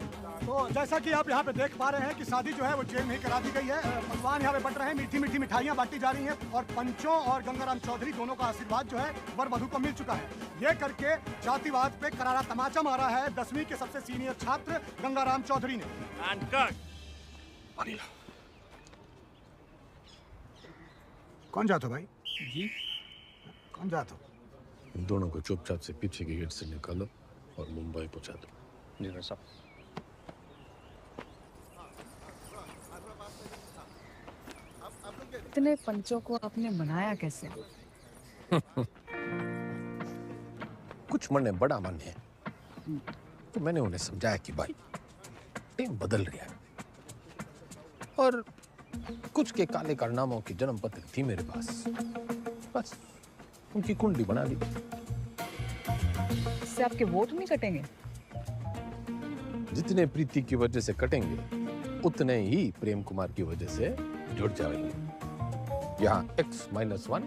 तो जैसा कि आप यहाँ पे देख पा रहे हैं कि शादी जो है वो जेल में ही करा दी गई है। पकवान यहाँ पे बट रहे हैं, मीठी मीठी मिठाइयाँ बांटी जा रही हैं और पंचों और गंगाराम चौधरी दोनों का आशीर्वाद जो है वर वधू को मिल चुका है। ये करके जातिवाद पे करारा तमाचा मारा है 10वीं के सबसे सीनियर छात्र गंगाराम चौधरी ने। कौन जाते हो भाई? जी कौन जाते हो? इन दोनों को चुपचाप से पीछे के गेट से निकालो और मुंबई पहुंचा दो। जी सर साहब। इतने पंचों को आपने बनाया कैसे? कुछ मन ने बड़ा मन है, तो मैंने उन्हें समझाया कि भाई टीम बदल रही है, और कुछ के काले कारनामों की जन्म पत्री थी मेरे पास, बस उनकी कुंडली बना दी। इससे आपके वोट नहीं कटेंगे? जितने प्रीति की वजह से कटेंगे उतने ही प्रेम कुमार की वजह से जुड़ जाएंगे। यहाँ X-1,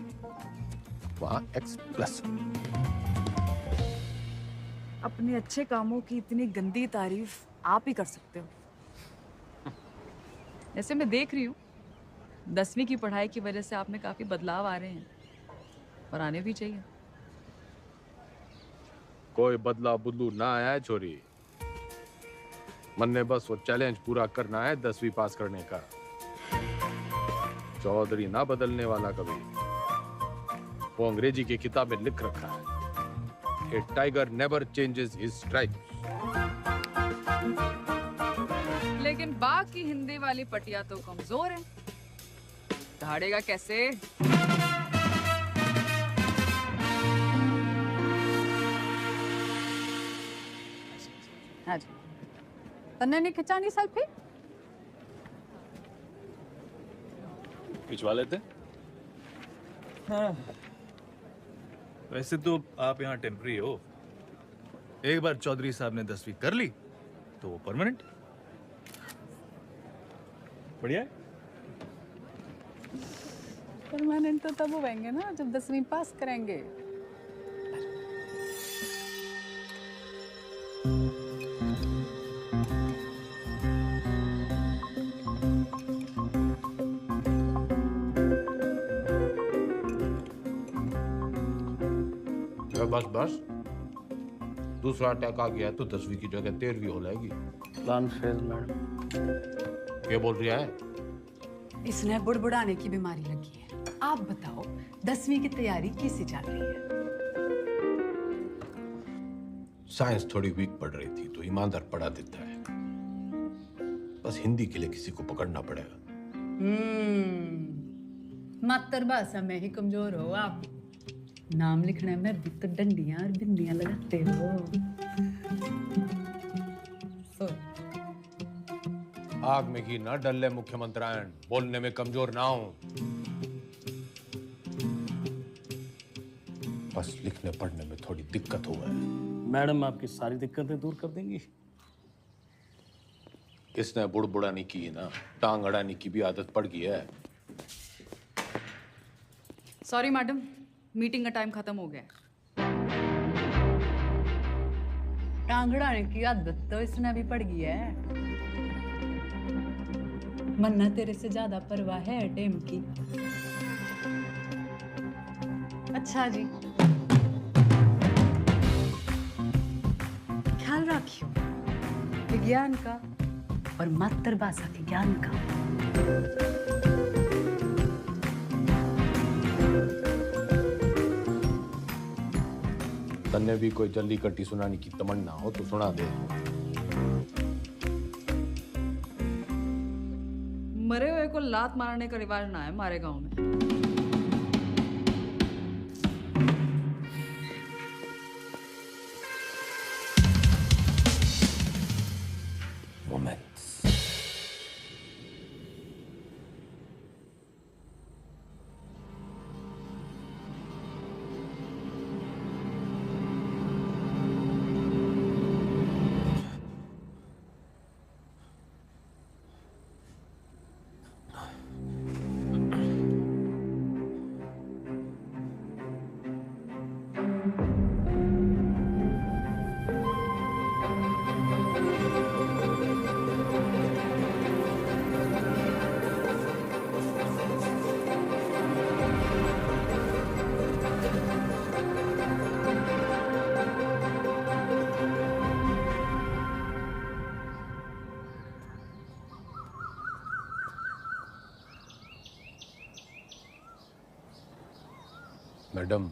वहाँ X+1। अपने अच्छे कामों की इतनी गंदी तारीफ आप ही कर सकते हो। ऐसे मैं देख रही हूँ 10वीं की पढ़ाई की वजह से आप में काफी बदलाव आ रहे हैं, और आने भी चाहिए। कोई बदला बुदलू ना आया है छोरी, मन ने बस वो चैलेंज पूरा करना है 10वीं पास करने का। चौधरी ना बदलने वाला कभी, वो अंग्रेजी की किताब में लिख रखा है, A tiger never changes his stripes। लेकिन बाघ आपकी हिंदी वाली पटिया तो कमजोर है, दहाड़ेगा कैसे? हाँ जी, तन्ने नहीं खिंचानी सेल्फी? खिंचवा लेते। हाँ, वैसे तो आप यहाँ टेम्पररी हो। एक बार चौधरी साहब ने 10वीं कर ली तो वो परमानेंट। बढ़िया है। परमानेंट तो तब होंगे ना जब 10वीं पास करेंगे। बस बस, दूसरा अटैक आ गया तो 10वीं की जगह 13वीं हो जाएगी। Plan fail madam. क्या बोल रहा है? इसने बुड़बुड़ाने की बीमारी लगी है। आप बताओ 10वीं की तैयारी कैसे चल रही है? साइंस थोड़ी वीक पड़ रही थी तो ईमानदार पढ़ा देता है। बस हिंदी के लिए किसी को पकड़ना पड़ेगा। मातृभाषा में ही कमजोर हो आप। नाम लिखने में भी तो डंडियां और बिंदियां लगाते हो। आग में घी ना डल्ले मुख्यमंत्रियान, बोलने में कमजोर ना हो। बस लिखने पढ़ने में थोड़ी दिक्कत हुआ है। मैडम आपकी सारी दिक्कतें दूर कर देंगी। इसने बुड़बुड़ाने की ना, टांग अड़ाने की भी आदत पड़ गई है। सॉरी मैडम, मीटिंग का टाइम खत्म हो गया। टांगड़ाने की आदत तो इसने भी पड़ गई है। मन्ना तेरे से ज्यादा परवाह है टेम की। अच्छा जी, ख्याल रखियो विज्ञान का और मातृभाषा के ज्ञान का। तन्ने भी कोई जल्दी कट्टी सुनाने की तमन्ना हो तो सुना दे। मरे हुए को लात मारने का रिवाज ना है हमारे गांव में। मैडम,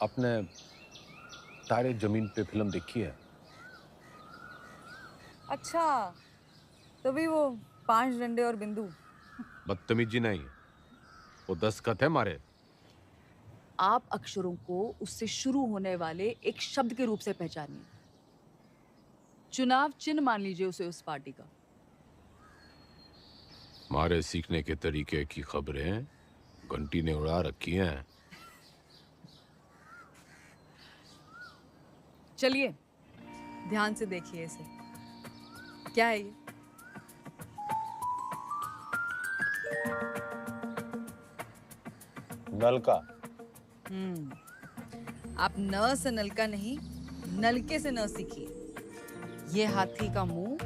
आपने तारे जमीन पे फिल्म देखी है? अच्छा, तभी वो 5 डंडे और बिंदु। बदतमीजी नहीं, वो दस्तखत है मारे। आप अक्षरों को उससे शुरू होने वाले एक शब्द के रूप से पहचानिए। चुनाव चिन्ह मान लीजिए उसे उस पार्टी का। मारे सीखने के तरीके की खबरें घंटी ने उड़ा रखी हैं। चलिए ध्यान से देखिए इसे। क्या है ये? नलका। आप न से नलका नहीं, नलके से न सीखिए। ये हाथी का मुंह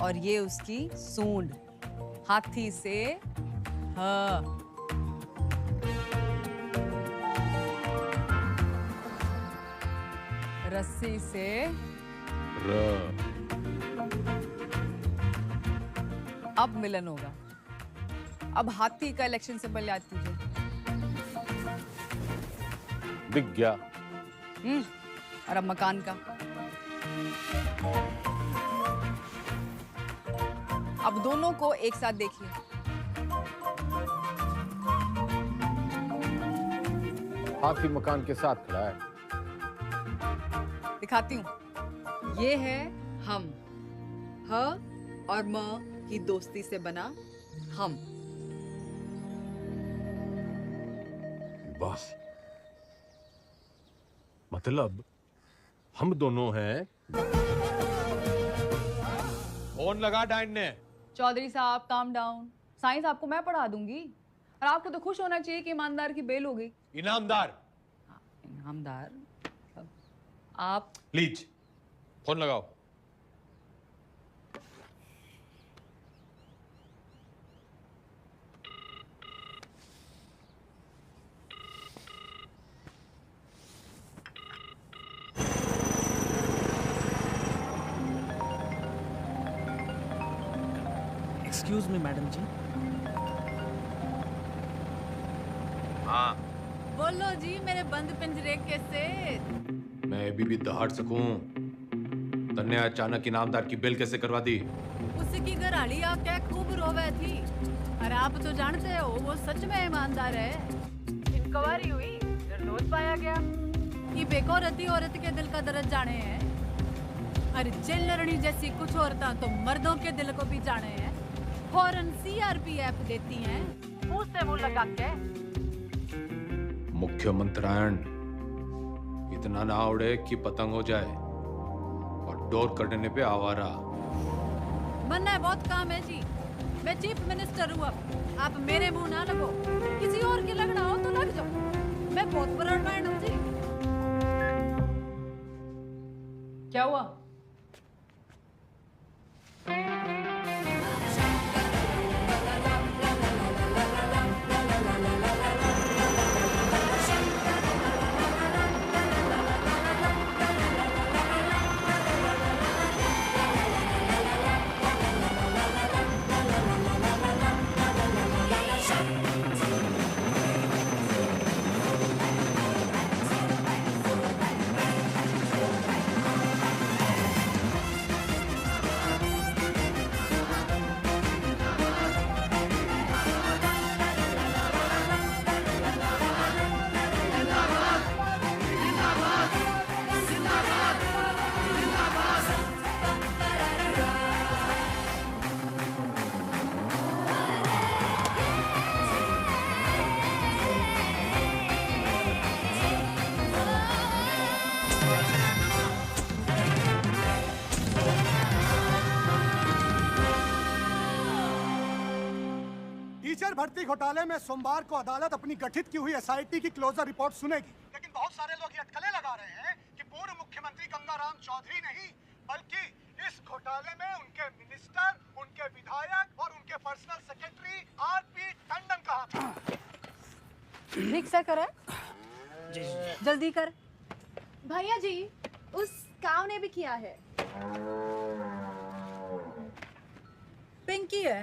और ये उसकी सूंड। हाथी से ह। रस्सी से र। अब मिलन होगा। अब हाथी का इलेक्शन सिंबल याद कीजिए। दिख गया। और अब मकान का। अब दोनों को एक साथ देखिए। हाथी मकान के साथ खड़ा है। दिखाती हूँ। ये है हम, ह और म की दोस्ती से बना हम। वाह, मतलब हम दोनों हैं। फोन लगा डाइन ने। चौधरी साहब काम डाउन। साइंस आपको मैं पढ़ा दूंगी और आपको तो खुश होना चाहिए कि ईमानदार की बेल हो गई। इनामदार। इनामदार आप प्लीज फोन लगाओ। एक्सक्यूज मी मैडम जी। हाँ, बोलो जी मेरे बंद पिंजरे के सेठ। मैं अभी भी दहाड़ सकूं। तन्ने अचानक इनामदार की बिल कैसे करवा दी? उसकी घराड़ी आके खूब रोवे थी और आप तो जानते हो वो सच में ईमानदार है। इंक्वायरी हुई, निर्दोष पाया गया। ये बेकोरती औरत के दिल का दर्द जाने हैं। अरे जेल लड़नी जैसी कुछ औरतें तो मर्दों के दिल को भी जाने हैं। फौरन सीआरपीएफ देती हैं, मुंह से मुंह लगा के। मुख्यमंत्रियान इतना ना उड़े कि पतंग हो जाए और डोर कटने पे आवारा। बनना है बहुत काम है जी। मैं चीफ मिनिस्टर हूँ अब। आप मेरे मुंह ना लगो। किसी और के लगना हो तो लग जाओ। मैं बहुत ब्रॉडमाइंड हूँ जी। क्या हुआ? टीचर भर्ती घोटाले में सोमवार को अदालत अपनी गठित की हुई एसआईटी की क्लोजर रिपोर्ट सुनेगी। लेकिन बहुत सारे लोग ये अटकलें लगा रहे हैं कि पूर्व मुख्यमंत्री गंगाराम चौधरी नहीं बल्कि इस घोटाले में उनके मिनिस्टर, उनके विधायक और उनके पर्सनल सेक्रेटरी आरपी टंडन का हाथ है। ठीक से करे, जल्दी कर। भैया जी, उस काव ने भी किया है। पिंकी है,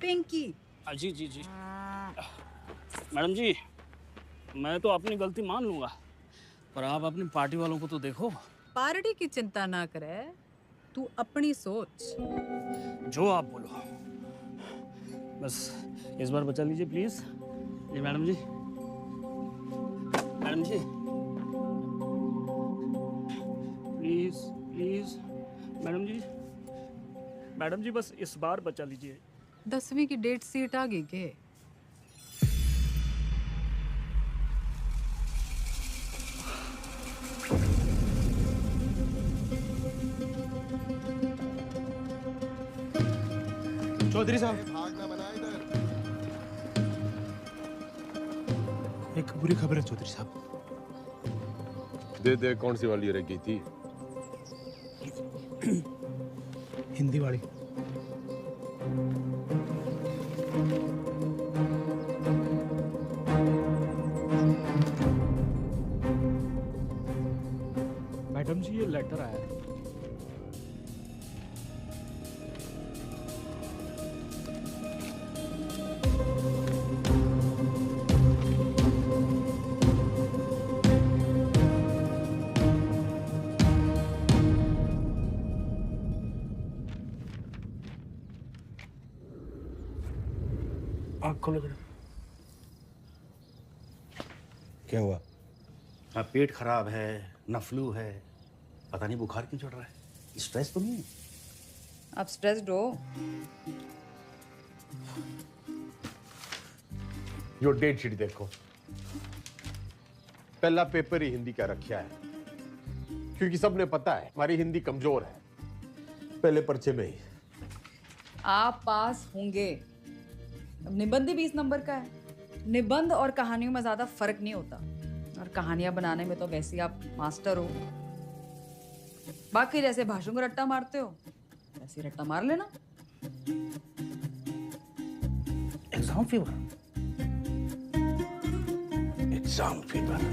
पिंकी। जी जी जी मैडम जी, मैं तो अपनी गलती मान लूंगा, पर आप अपनी पार्टी वालों को तो देखो। पार्टी की चिंता ना करे, तू अपनी सोच। जो आप बोलो, बस इस बार बचा लीजिए प्लीज। जी madam ji, madam ji please please, madam ji, madam ji बस इस बार बचा लीजिए। 10वीं की डेट सीट आ गई के? चौधरी साहब, एक बुरी खबर है चौधरी साहब। दे दे, कौन सी वाली रह गई थी? हिंदी वाली। मैडम जी ये लेटर आया है। आँख खोलो जरा। क्या हुआ? हाँ, पेट खराब है, न फ्लू है, पता नहीं बुखार क्यों चढ़ रहा है। स्ट्रेस तो नहीं है? आप स्ट्रेस्ड हो? यो डेट शीट देखो, पहला पेपर ही हिंदी का रखा है, क्योंकि सबने पता है हमारी हिंदी कमजोर है। पहले पर्चे में ही आप पास होंगे। अब निबंध ही 20 नंबर का है। निबंध और कहानियों में ज्यादा फर्क नहीं होता, और कहानियां बनाने में तो वैसे ही आप मास्टर हो। बाकी जैसे भाषण को रट्टा मारते हो वैसे ही रट्टा मार लेना। Exam fever. Exam fever.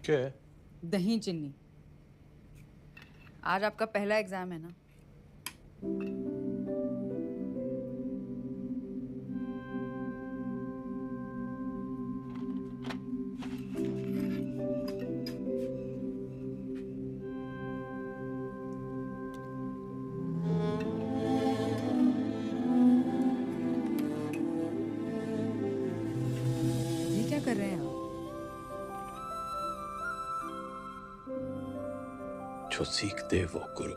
क्या है? दही चीनी। आज आपका पहला एग्जाम है ना? ये क्या कर रहे हैं आप? जो सीखते वो गुरु।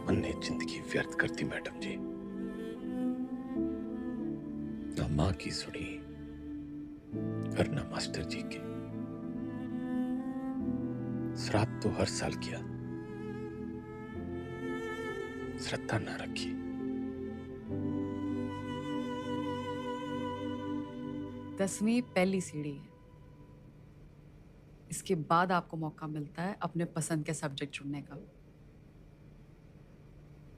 मैंने जिंदगी व्यर्थ करती मैडम जी, ना माँ की सुनी और ना मास्टर जी की। श्राद्ध तो हर साल किया, श्रद्धा ना रखी। 10वीं पहली सीढ़ी है। इसके बाद आपको मौका मिलता है अपने पसंद के सब्जेक्ट चुनने का।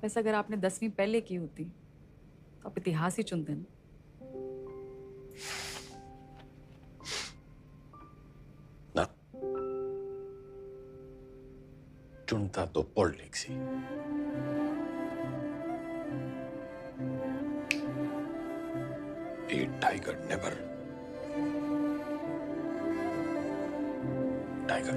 वैसे अगर आपने 10वीं पहले की होती तो आप इतिहास ही चुनते ना। ना, चुनता तो politics he. A tiger never tiger.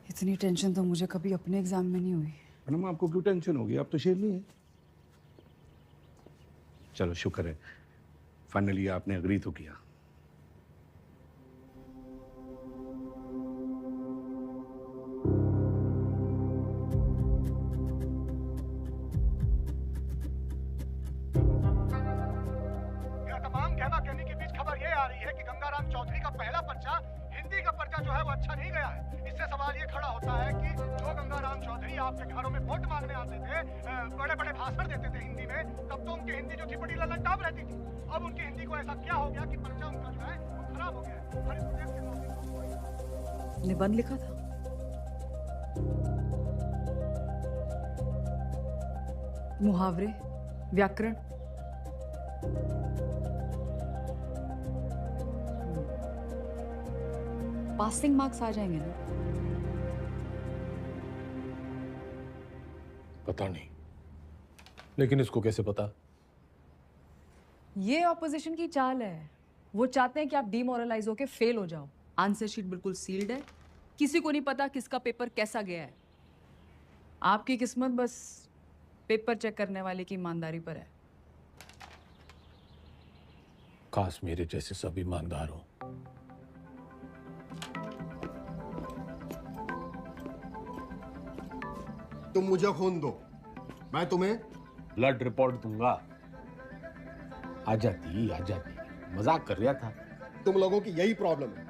इतनी टेंशन तो मुझे कभी अपने एग्जाम में नहीं हुई। मैडम आपको क्यों टेंशन होगी? आप तो शेरनी है। चलो शुक्र है, फाइनली आपने अग्री तो किया। यह तमाम कहना कहने के बीच खबर ये आ रही है कि गंगाराम चौधरी का पहला पर्चा, हिंदी का पर्चा जो है वो अच्छा नहीं गया है। इससे सवाल ये खड़ा होता है कि जो गंगाराम चौधरी आपके घरों में वोट मांगने आते थे, बड़े बड़े भाषण देते थे हिंदी में, तब तो उनकी हिंदी जो थी बड़ी ललनटाप रहती थी। अब उनकी हिंदी को ऐसा क्या हो गया कि पर्चा उनका जो है वो खराब हो गया है। हरिप्रदेश के निबंध लिखा था। मुहावरे, व्याकरण, पासिंग मार्क्स आ जाएंगे ना? पता नहीं, लेकिन इसको कैसे पता? ये ऑपोजिशन की चाल है। वो चाहते हैं कि आप डिमोरलाइज होके फेल हो जाओ। आंसर शीट बिल्कुल सील्ड है, किसी को नहीं पता किसका पेपर कैसा गया है। आपकी किस्मत बस पेपर चेक करने वाले की ईमानदारी पर है। काश मेरे जैसे सब ईमानदार हो। तुम मुझे खून दो, मैं तुम्हें ब्लड रिपोर्ट दूंगा। आ जाती, मजाक कर रहा था। तुम लोगों की यही प्रॉब्लम है।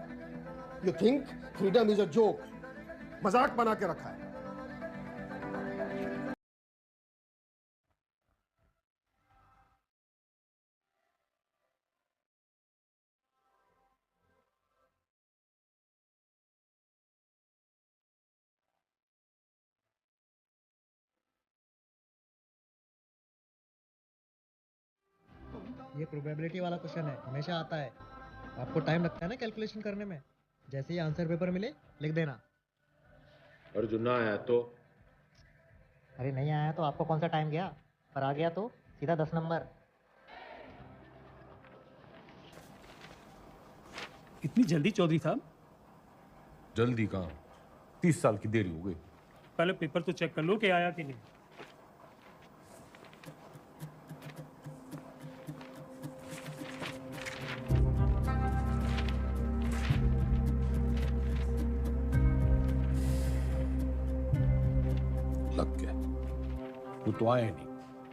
You think freedom is a joke, मजाक बना के रखा है। ये प्रोबेबिलिटी वाला क्वेश्चन है, हमेशा आता है। आपको टाइम लगता है ना कैलकुलेशन करने में। जैसे ही आंसर पेपर मिले लिख देना। और जो ना आया तो? अरे नहीं आया तो आपको कौन सा टाइम गया, पर आ गया तो सीधा 10 नंबर। इतनी जल्दी चौधरी साहब? जल्दी कहाँ, 30 साल की देरी हो गई। पहले पेपर तो चेक कर लो कि आया कि नहीं। लग गया, वो तो आया नहीं।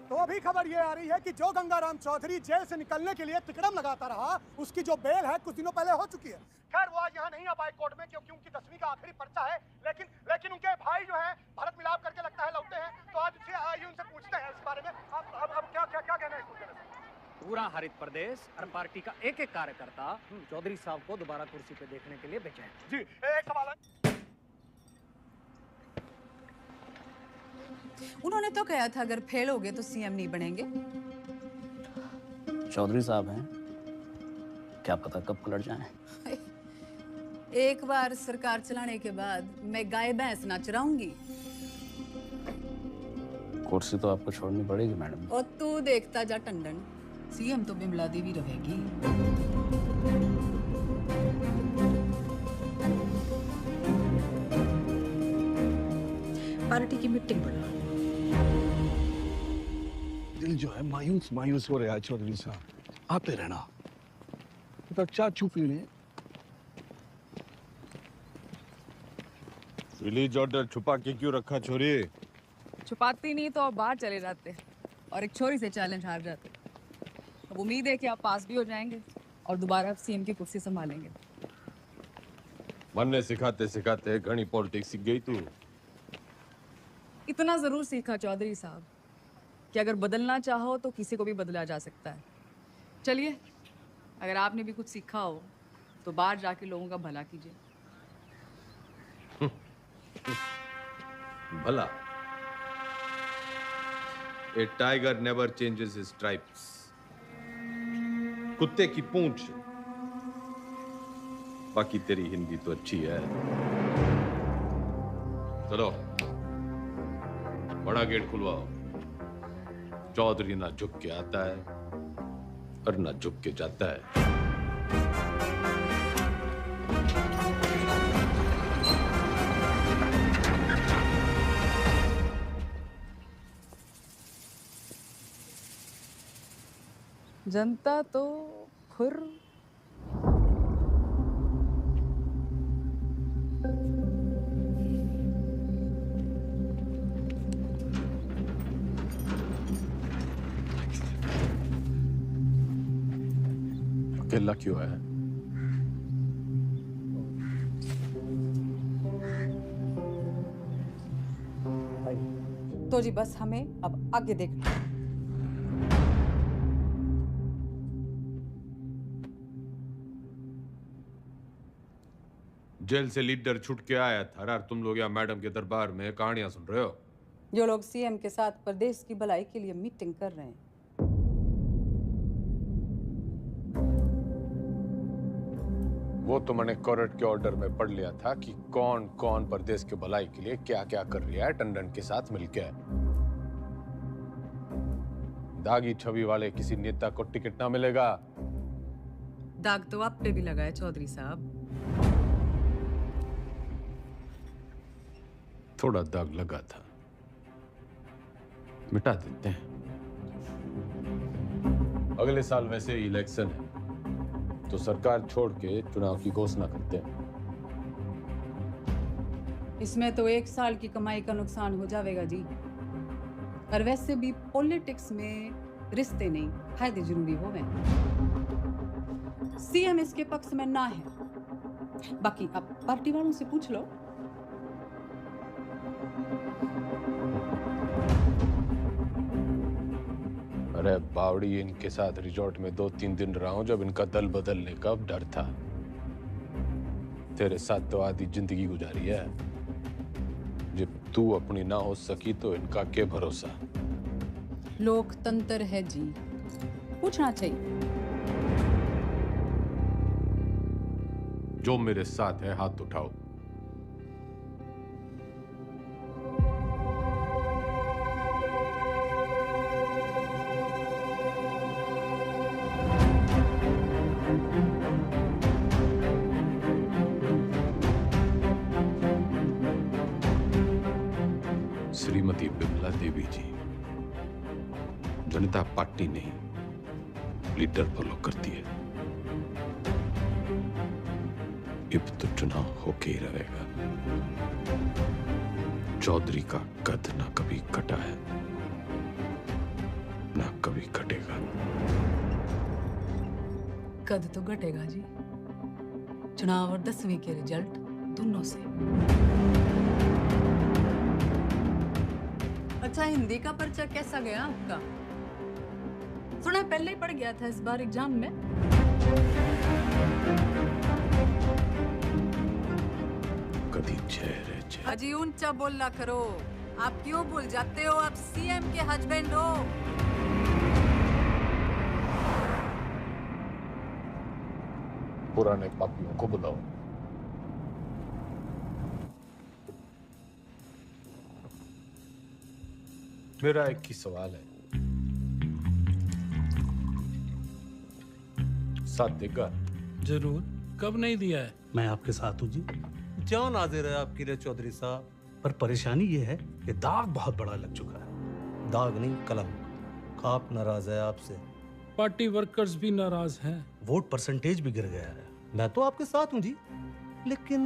तो अभी खबर ये आ रही है कि जो गंगाराम चौधरी जेल से निकलने के लिए तिकड़म लगाता रहा, उसकी जो बेल है कुछ दिनों पहले हो चुकी है। खैर वो आज यहाँ नहीं आ पाए कोर्ट में क्योंकि उनकी 10वीं का आखिरी पर्चा है, लेकिन उनके भाई जो हैं भारत मिलाप करके लगता है लौटे हैं, तो आज आइए उनसे पूछते हैं इस बारे में। अब क्या कहना है इस मुद्दे में? पूरा हरित प्रदेश हर पार्टी का एक एक कार्यकर्ता चौधरी साहब को दोबारा कुर्सी पे देखने के लिए बेचैन। जी एक सवाल है। उन्होंने तो कहा था अगर फेल हो गए तो सीएम नहीं बनेंगे। चौधरी साहब हैं, क्या पता कब पलट जाएं। एक बार सरकार चलाने के बाद मैं गाय भैंस ना चराऊंगी। कुर्सी तो आपको छोड़नी पड़ेगी मैडम। और तू देखता जा टंडन, सीएम तो बिमला देवी रहेगी। पार्टी की मीटिंग बुला। दिल जो है मायूस मायूस हो रहा है चौधरी साहब, आते रहना तो चाय चुप पीने। रिलीज ऑर्डर छुपा के क्यों रखा छोरी? छुपाती नहीं तो आप बाहर चले जाते और एक छोरी से चैलेंज हार जाते। अब उम्मीद है कि आप पास भी हो जाएंगे और दोबारा सीएम की कुर्सी संभालेंगे। मन ने सिखाते सिखाते घनी पॉलिटिक्स सीख गई तू। इतना जरूर सीखा चौधरी साहब कि अगर बदलना चाहो तो किसी को भी बदला जा सकता है। चलिए, अगर आपने भी कुछ सीखा हो तो बाहर जाके लोगों का भला कीजिए। भला? A tiger never changes his stripes. कुत्ते की पूंछ। बाकी तेरी हिंदी तो अच्छी है। चलो बड़ा गेट खुलवाओ। चौधरी ना झुक के आता है और ना झुक के जाता है। जनता तो खुर। अकेला क्यों है? तो जी बस हमें अब आगे देखना है। जेल से लीडर छूट के आया था और तुम लोग यहाँ मैडम के दरबार में कहानियां सुन रहे हो। जो लोग सीएम के साथ प्रदेश की भलाई के लिए मीटिंग कर रहे हैं। वो तो मैंने कोर्ट के ऑर्डर में पढ़ लिया था कि कौन कौन प्रदेश के भलाई के लिए क्या क्या कर रहा है टंडन के साथ मिलकर। दागी छवि वाले किसी नेता को टिकट ना मिलेगा। दाग तो आप पे भी लगा है चौधरी साहब। थोड़ा दाग लगा था, मिटा देते हैं। अगले साल वैसे ही इलेक्शन है तो सरकार छोड़ के चुनाव की घोषणा करते हैं। इसमें तो 1 साल की कमाई का नुकसान हो जाएगा जी। और वैसे भी पॉलिटिक्स में रिश्ते नहीं, फायदे जरूरी हो गए। सीएम इसके पक्ष में ना है, बाकी आप पार्टी वालों से पूछ लो। अरे बावड़ी, इनके साथ रिजॉर्ट में 2-3 दिन रहा हूं जब इनका दल बदलने का डर था। तेरे साथ तो आधी जिंदगी गुजारी है। जब तू अपनी ना हो सकी तो इनका क्या भरोसा। लोकतंत्र है जी, पूछना चाहिए। जो मेरे साथ है हाथ उठाओ। श्रीमती बिमला देवी जी जनता पार्टी नहीं लीडर फॉलो करती है। अब तो चुनाव होके ही रहेगा। चौधरी का कद ना कभी कटा है ना कभी कटेगा। कद तो घटेगा जी, चुनाव और 10वीं के रिजल्ट दोनों से। अच्छा, हिंदी का पर्चा कैसा गया आपका? सुना पहले ही पड़ गया था इस बार एग्जाम में। कभी चेहरे अजी ऊंचा बोलना करो। आप क्यों भूल जाते हो आप सीएम के हस्बैंड हो? पुराने पापियों को बुलाओ। मेरा एक ही सवाल है, साथ देगा? जरूर, कब नहीं दिया है? मैं आपके साथ हूँ जी। जान हाजिर है आपकी रे चौधरी साहब। पर परेशानी ये है कि दाग बहुत बड़ा लग चुका है। दाग नहीं, कलम। आप नाराज है आपसे। पार्टी वर्कर्स भी नाराज हैं। वोट परसेंटेज भी गिर गया है। मैं तो आपके साथ हूँ जी, लेकिन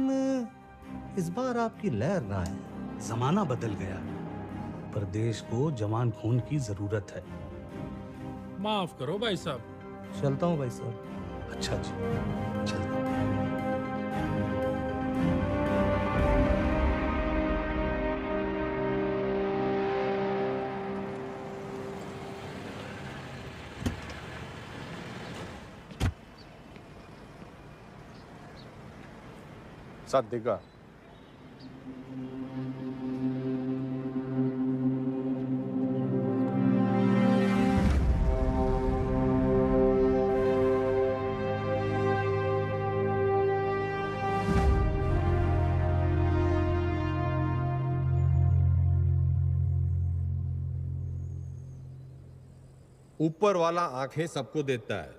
इस बार आपकी लहर ना है। जमाना बदल गया है, पर देश को जवान खून की जरूरत है। माफ करो भाई साहब। चलता हूँ भाई साहब। अच्छा जी, चलता। साथ देगा? ऊपर वाला आंखें सबको देता है,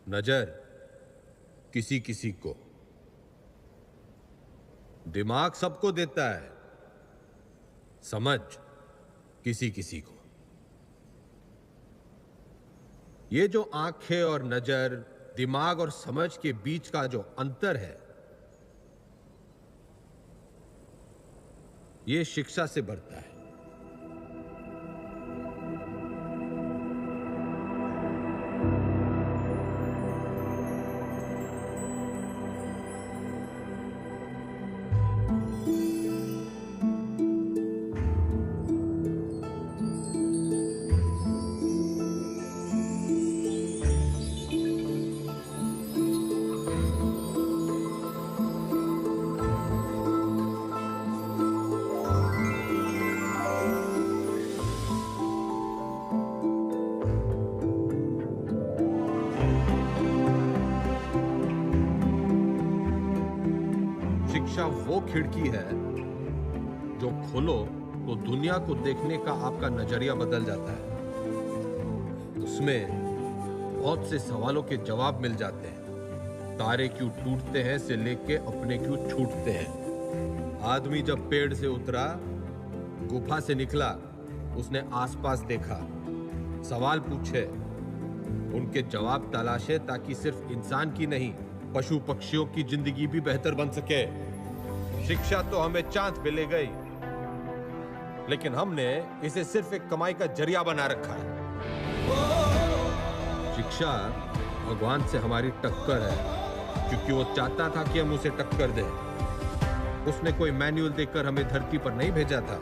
नजर किसी किसी को, दिमाग सबको देता है, समझ किसी किसी को। ये जो आंखें और नजर, दिमाग और समझ के बीच का जो अंतर है, ये शिक्षा से बढ़ता है। शिक्षा वो खिड़की है जो खोलो तो दुनिया को देखने का आपका नजरिया बदल जाता है। उसमें बहुत से सवालों के जवाब मिल जाते हैं। तारे क्यों टूटते हैं से लेके अपने क्यों छूटते हैं। आदमी जब पेड़ से उतरा, गुफा से निकला, उसने आसपास देखा, सवाल पूछे, उनके जवाब तलाशे, ताकि सिर्फ इंसान की नहीं, पशु पक्षियों की जिंदगी भी बेहतर बन सके। शिक्षा तो हमें चांद पे ले गई, लेकिन हमने इसे सिर्फ एक कमाई का जरिया बना रखा है। शिक्षा भगवान से हमारी टक्कर है, क्योंकि वो चाहता था कि हम उसे टक्कर दें। उसने कोई मैनुअल देकर हमें धरती पर नहीं भेजा था,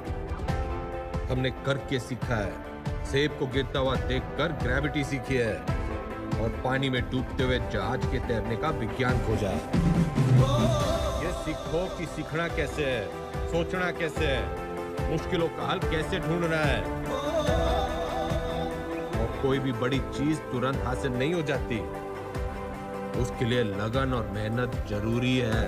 हमने करके सीखा है। सेब को गिरता हुआ देखकर ग्रेविटी सीखी है, और पानी में डूबते हुए जहाज के तैरने का विज्ञान खोजा है। ये सीखो कि सीखना कैसे है, सोचना कैसे है, मुश्किलों का हल कैसे ढूंढना है, और कोई भी बड़ी चीज तुरंत हासिल नहीं हो जाती। उसके लिए लगन और मेहनत जरूरी है।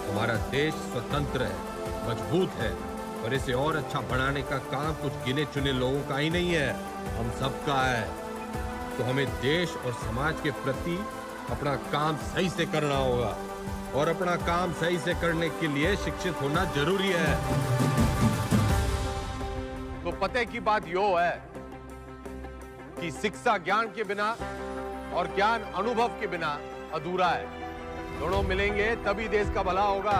हमारा देश स्वतंत्र है, मजबूत है, और इसे और अच्छा बनाने का काम कुछ गिने चुने लोगों का ही नहीं है, हम सबका है। तो हमें देश और समाज के प्रति अपना काम सही से करना होगा, और अपना काम सही से करने के लिए शिक्षित होना जरूरी है। तो पते की बात यो है कि शिक्षा ज्ञान के बिना और ज्ञान अनुभव के बिना अधूरा है। दोनों मिलेंगे तभी देश का भला होगा,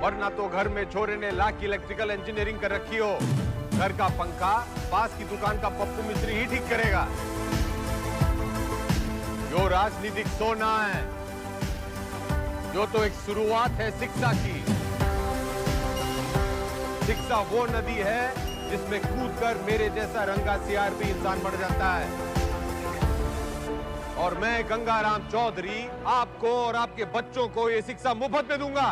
वरना तो घर में छोरे ने लाख की इलेक्ट्रिकल इंजीनियरिंग कर रखी हो, घर का पंखा पास की दुकान का पप्पू मिस्त्री ही ठीक करेगा। जो राजनीतिक सोना है, जो तो एक शुरुआत है शिक्षा की। शिक्षा वो नदी है जिसमें कूदकर मेरे जैसा रंगा सियार भी इंसान बन जाता है। और मैं गंगाराम चौधरी आपको और आपके बच्चों को ये शिक्षा मुफ्त में दूंगा।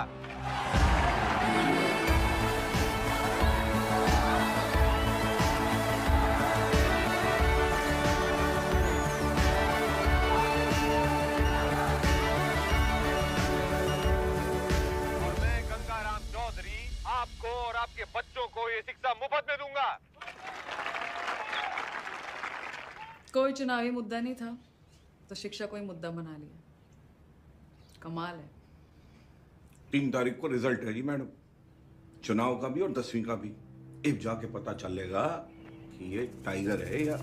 आपको और आपके बच्चों को ये शिक्षा मुफ्त में दूंगा। कोई चुनावी मुद्दा नहीं था तो शिक्षा को ही मुद्दा बना लिया। कमाल है। 3 तारीख को रिजल्ट है जी मैडम, चुनाव का भी और 10वीं का भी। अब जाके पता चलेगा कि ये टाइगर है या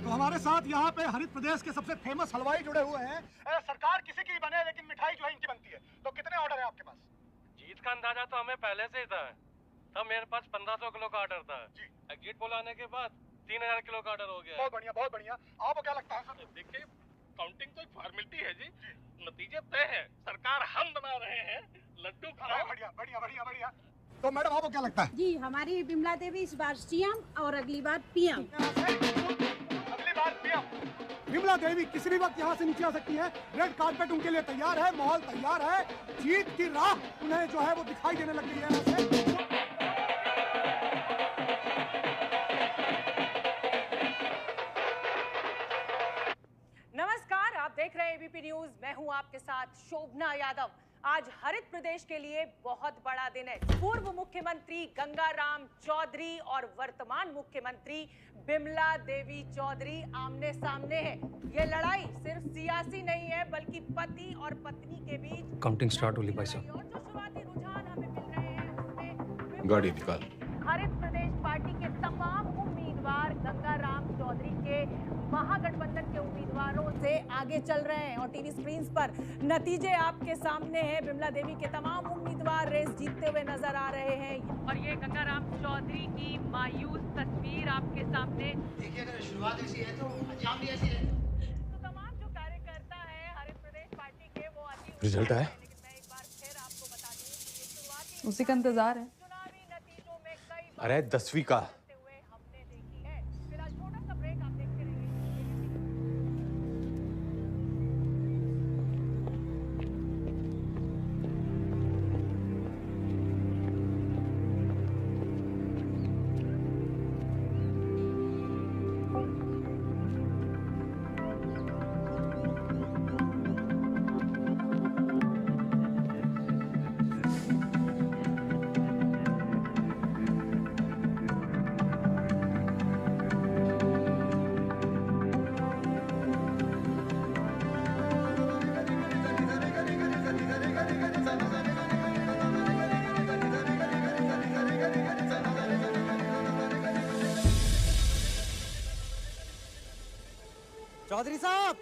हमारे साथ यहाँ पे हरित प्रदेश के सबसे फेमस हलवाई जुड़े हुए हैं। सरकार किसी की बने लेकिन मिठाई जो है इनकी बनती है। तो कितने ऑर्डर है आपके पास? जीत का अंदाजा तो हमें पहले से ही था। तब मेरे पास 1500 किलो का ऑर्डर था जी। एग्जिट पोल आने के बाद 3000 किलो का ऑर्डर हो गया। बहुत बढ़िया, बहुत बढ़िया। आपको क्या लगता है सर? देखिए, काउंटिंग तो एक फॉर्मेलिटी है जी, नतीजे तय है। सरकार हम बना रहे हैं, लड्डू खाओ। बढ़िया बढ़िया बढ़िया बढ़िया। तो मैडम आपको क्या लगता है? जी, हमारी बिमला देवी इस बार सीएम और अगली बार पीएम। विमला देवी किसी भी वक्त यहाँ से नीचे आ सकती है। रेड कार्पेट उनके लिए तैयार है, माहौल तैयार है। जीत की राह उन्हें जो है वो दिखाई देने लग गई है यहाँ से। नमस्कार, आप देख रहे हैं एबीपी न्यूज। मैं हूँ आपके साथ शोभना यादव। आज हरित प्रदेश के लिए बहुत बड़ा दिन है। पूर्व मुख्यमंत्री गंगाराम चौधरी और वर्तमान मुख्यमंत्री बिमला देवी चौधरी आमने सामने हैं। ये लड़ाई सिर्फ सियासी नहीं है बल्कि पति और पत्नी के बीच। काउंटिंग स्टार्ट होली भाई साहब। और जो शुरुआती रुझान हमें मिल रहे हैं उसमें गाड़ी निकाल। हरित प्रदेश पार्टी के तमाम उम्मीदवार गंगाराम चौधरी के महागठबंधन के उम्मीदवारों से आगे चल रहे हैं और टीवी स्क्रीन पर नतीजे आपके सामने हैं। बिमला देवी के तमाम उम्मीदवार रेस जीतते हुए नजर आ रहे हैं और ये गंगाराम चौधरी की मायूस तस्वीर आपके सामने। देखिए, अगर शुरुआत ऐसी है तो अंजाम भी ऐसी है। तो तमाम जो कार्यकर्ता है हरित प्रदेश पार्टी के वो रिजल्ट आया? उसी का इंतजार है। अरे 10वीं का। चौधरी साहब,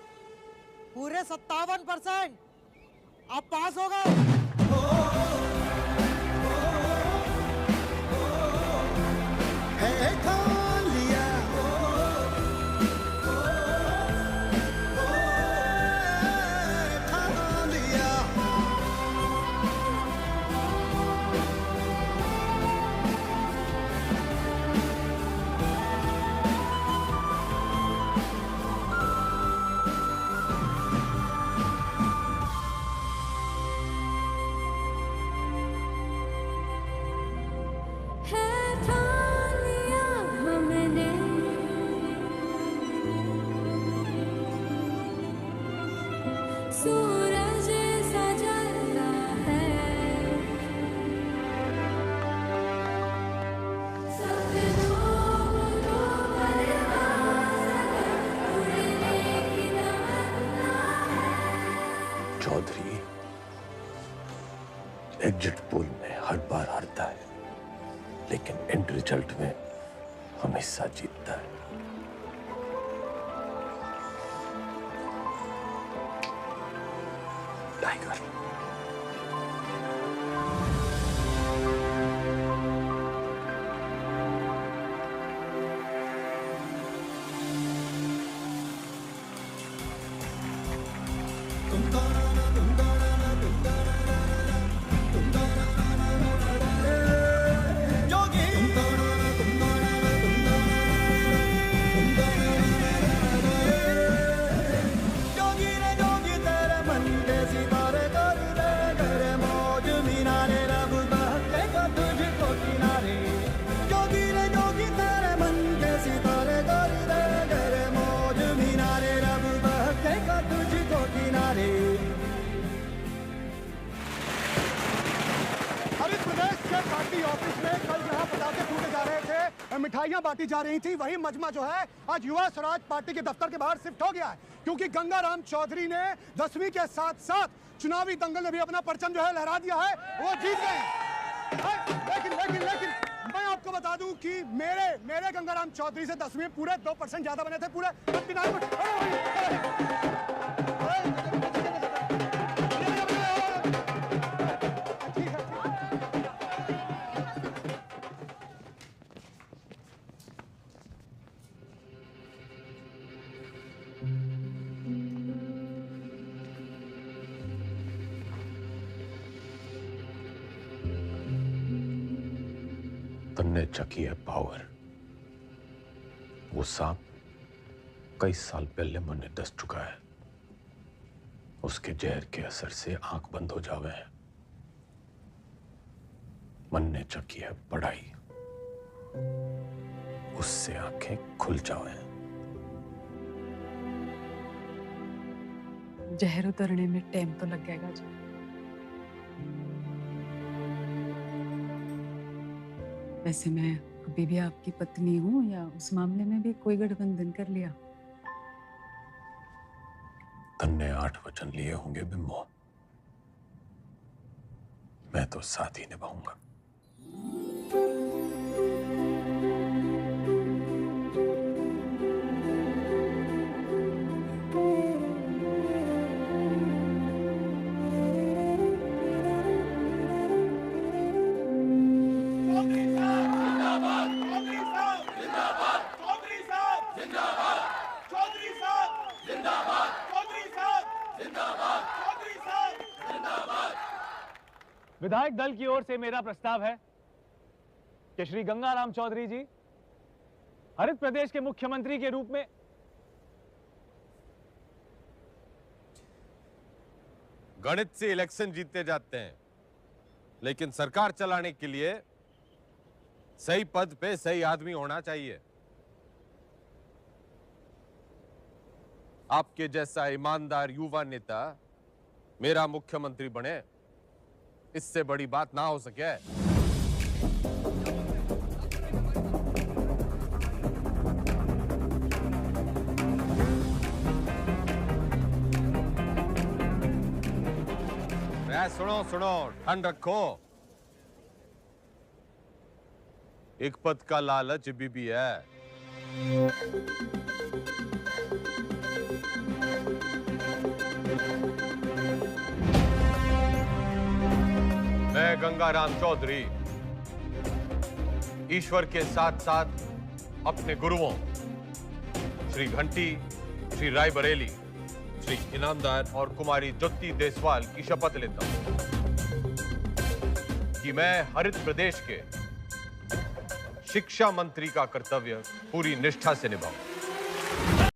पूरे 57% आप पास हो गए। सूरज सा जलता है चौधरी एग्जिट पोल में हर बार हारता है, लेकिन एंड रिजल्ट में हमेशा जीतता है। टाइगर मिठाइयां बांटी जा रही थी, वही मजमा जो है आज युवा स्वराज पार्टी के दफ्तर के बाहर शिफ्ट हो गया है, क्योंकि गंगाराम चौधरी ने 10वीं के साथ साथ चुनावी दंगल में भी अपना परचम जो है लहरा दिया है, वो जीत गए। लेकिन मैं आपको बता दूं कि मेरे गंगाराम चौधरी से 10वीं पूरे 2% ज्यादा बने थे, पूरे 39%। तन्ने चकी है पावर। वो सांप कई साल पहले मने दस चुका है। उसके जहर के असर से आंख बंद हो जावे है। मन ने चकी है पढ़ाई, उससे आंखें खुल जावे। जहर उतरने में टाइम तो लगेगा जी। वैसे मैं अभी भी आपकी पत्नी हूँ या उस मामले में भी कोई गठबंधन कर लिया? तन्ने 8 वचन लिए होंगे बिम्बो, मैं तो साथ ही निभाऊंगा। विधायक दल की ओर से मेरा प्रस्ताव है कि श्री गंगाराम चौधरी जी हरित प्रदेश के मुख्यमंत्री के रूप में गणित से इलेक्शन जीते जाते हैं, लेकिन सरकार चलाने के लिए सही पद पे सही आदमी होना चाहिए। आपके जैसा ईमानदार युवा नेता मेरा मुख्यमंत्री बने, इससे बड़ी बात ना हो सके। सुनो, ठंड रखो। एक पद का लालच भी है। मैं गंगाराम चौधरी ईश्वर के साथ साथ अपने गुरुओं श्री घंटी, श्री रायबरेली, श्री इनामदार और कुमारी ज्योति देसवाल की शपथ लेता हूं कि मैं हरित प्रदेश के शिक्षा मंत्री का कर्तव्य पूरी निष्ठा से निभाऊं।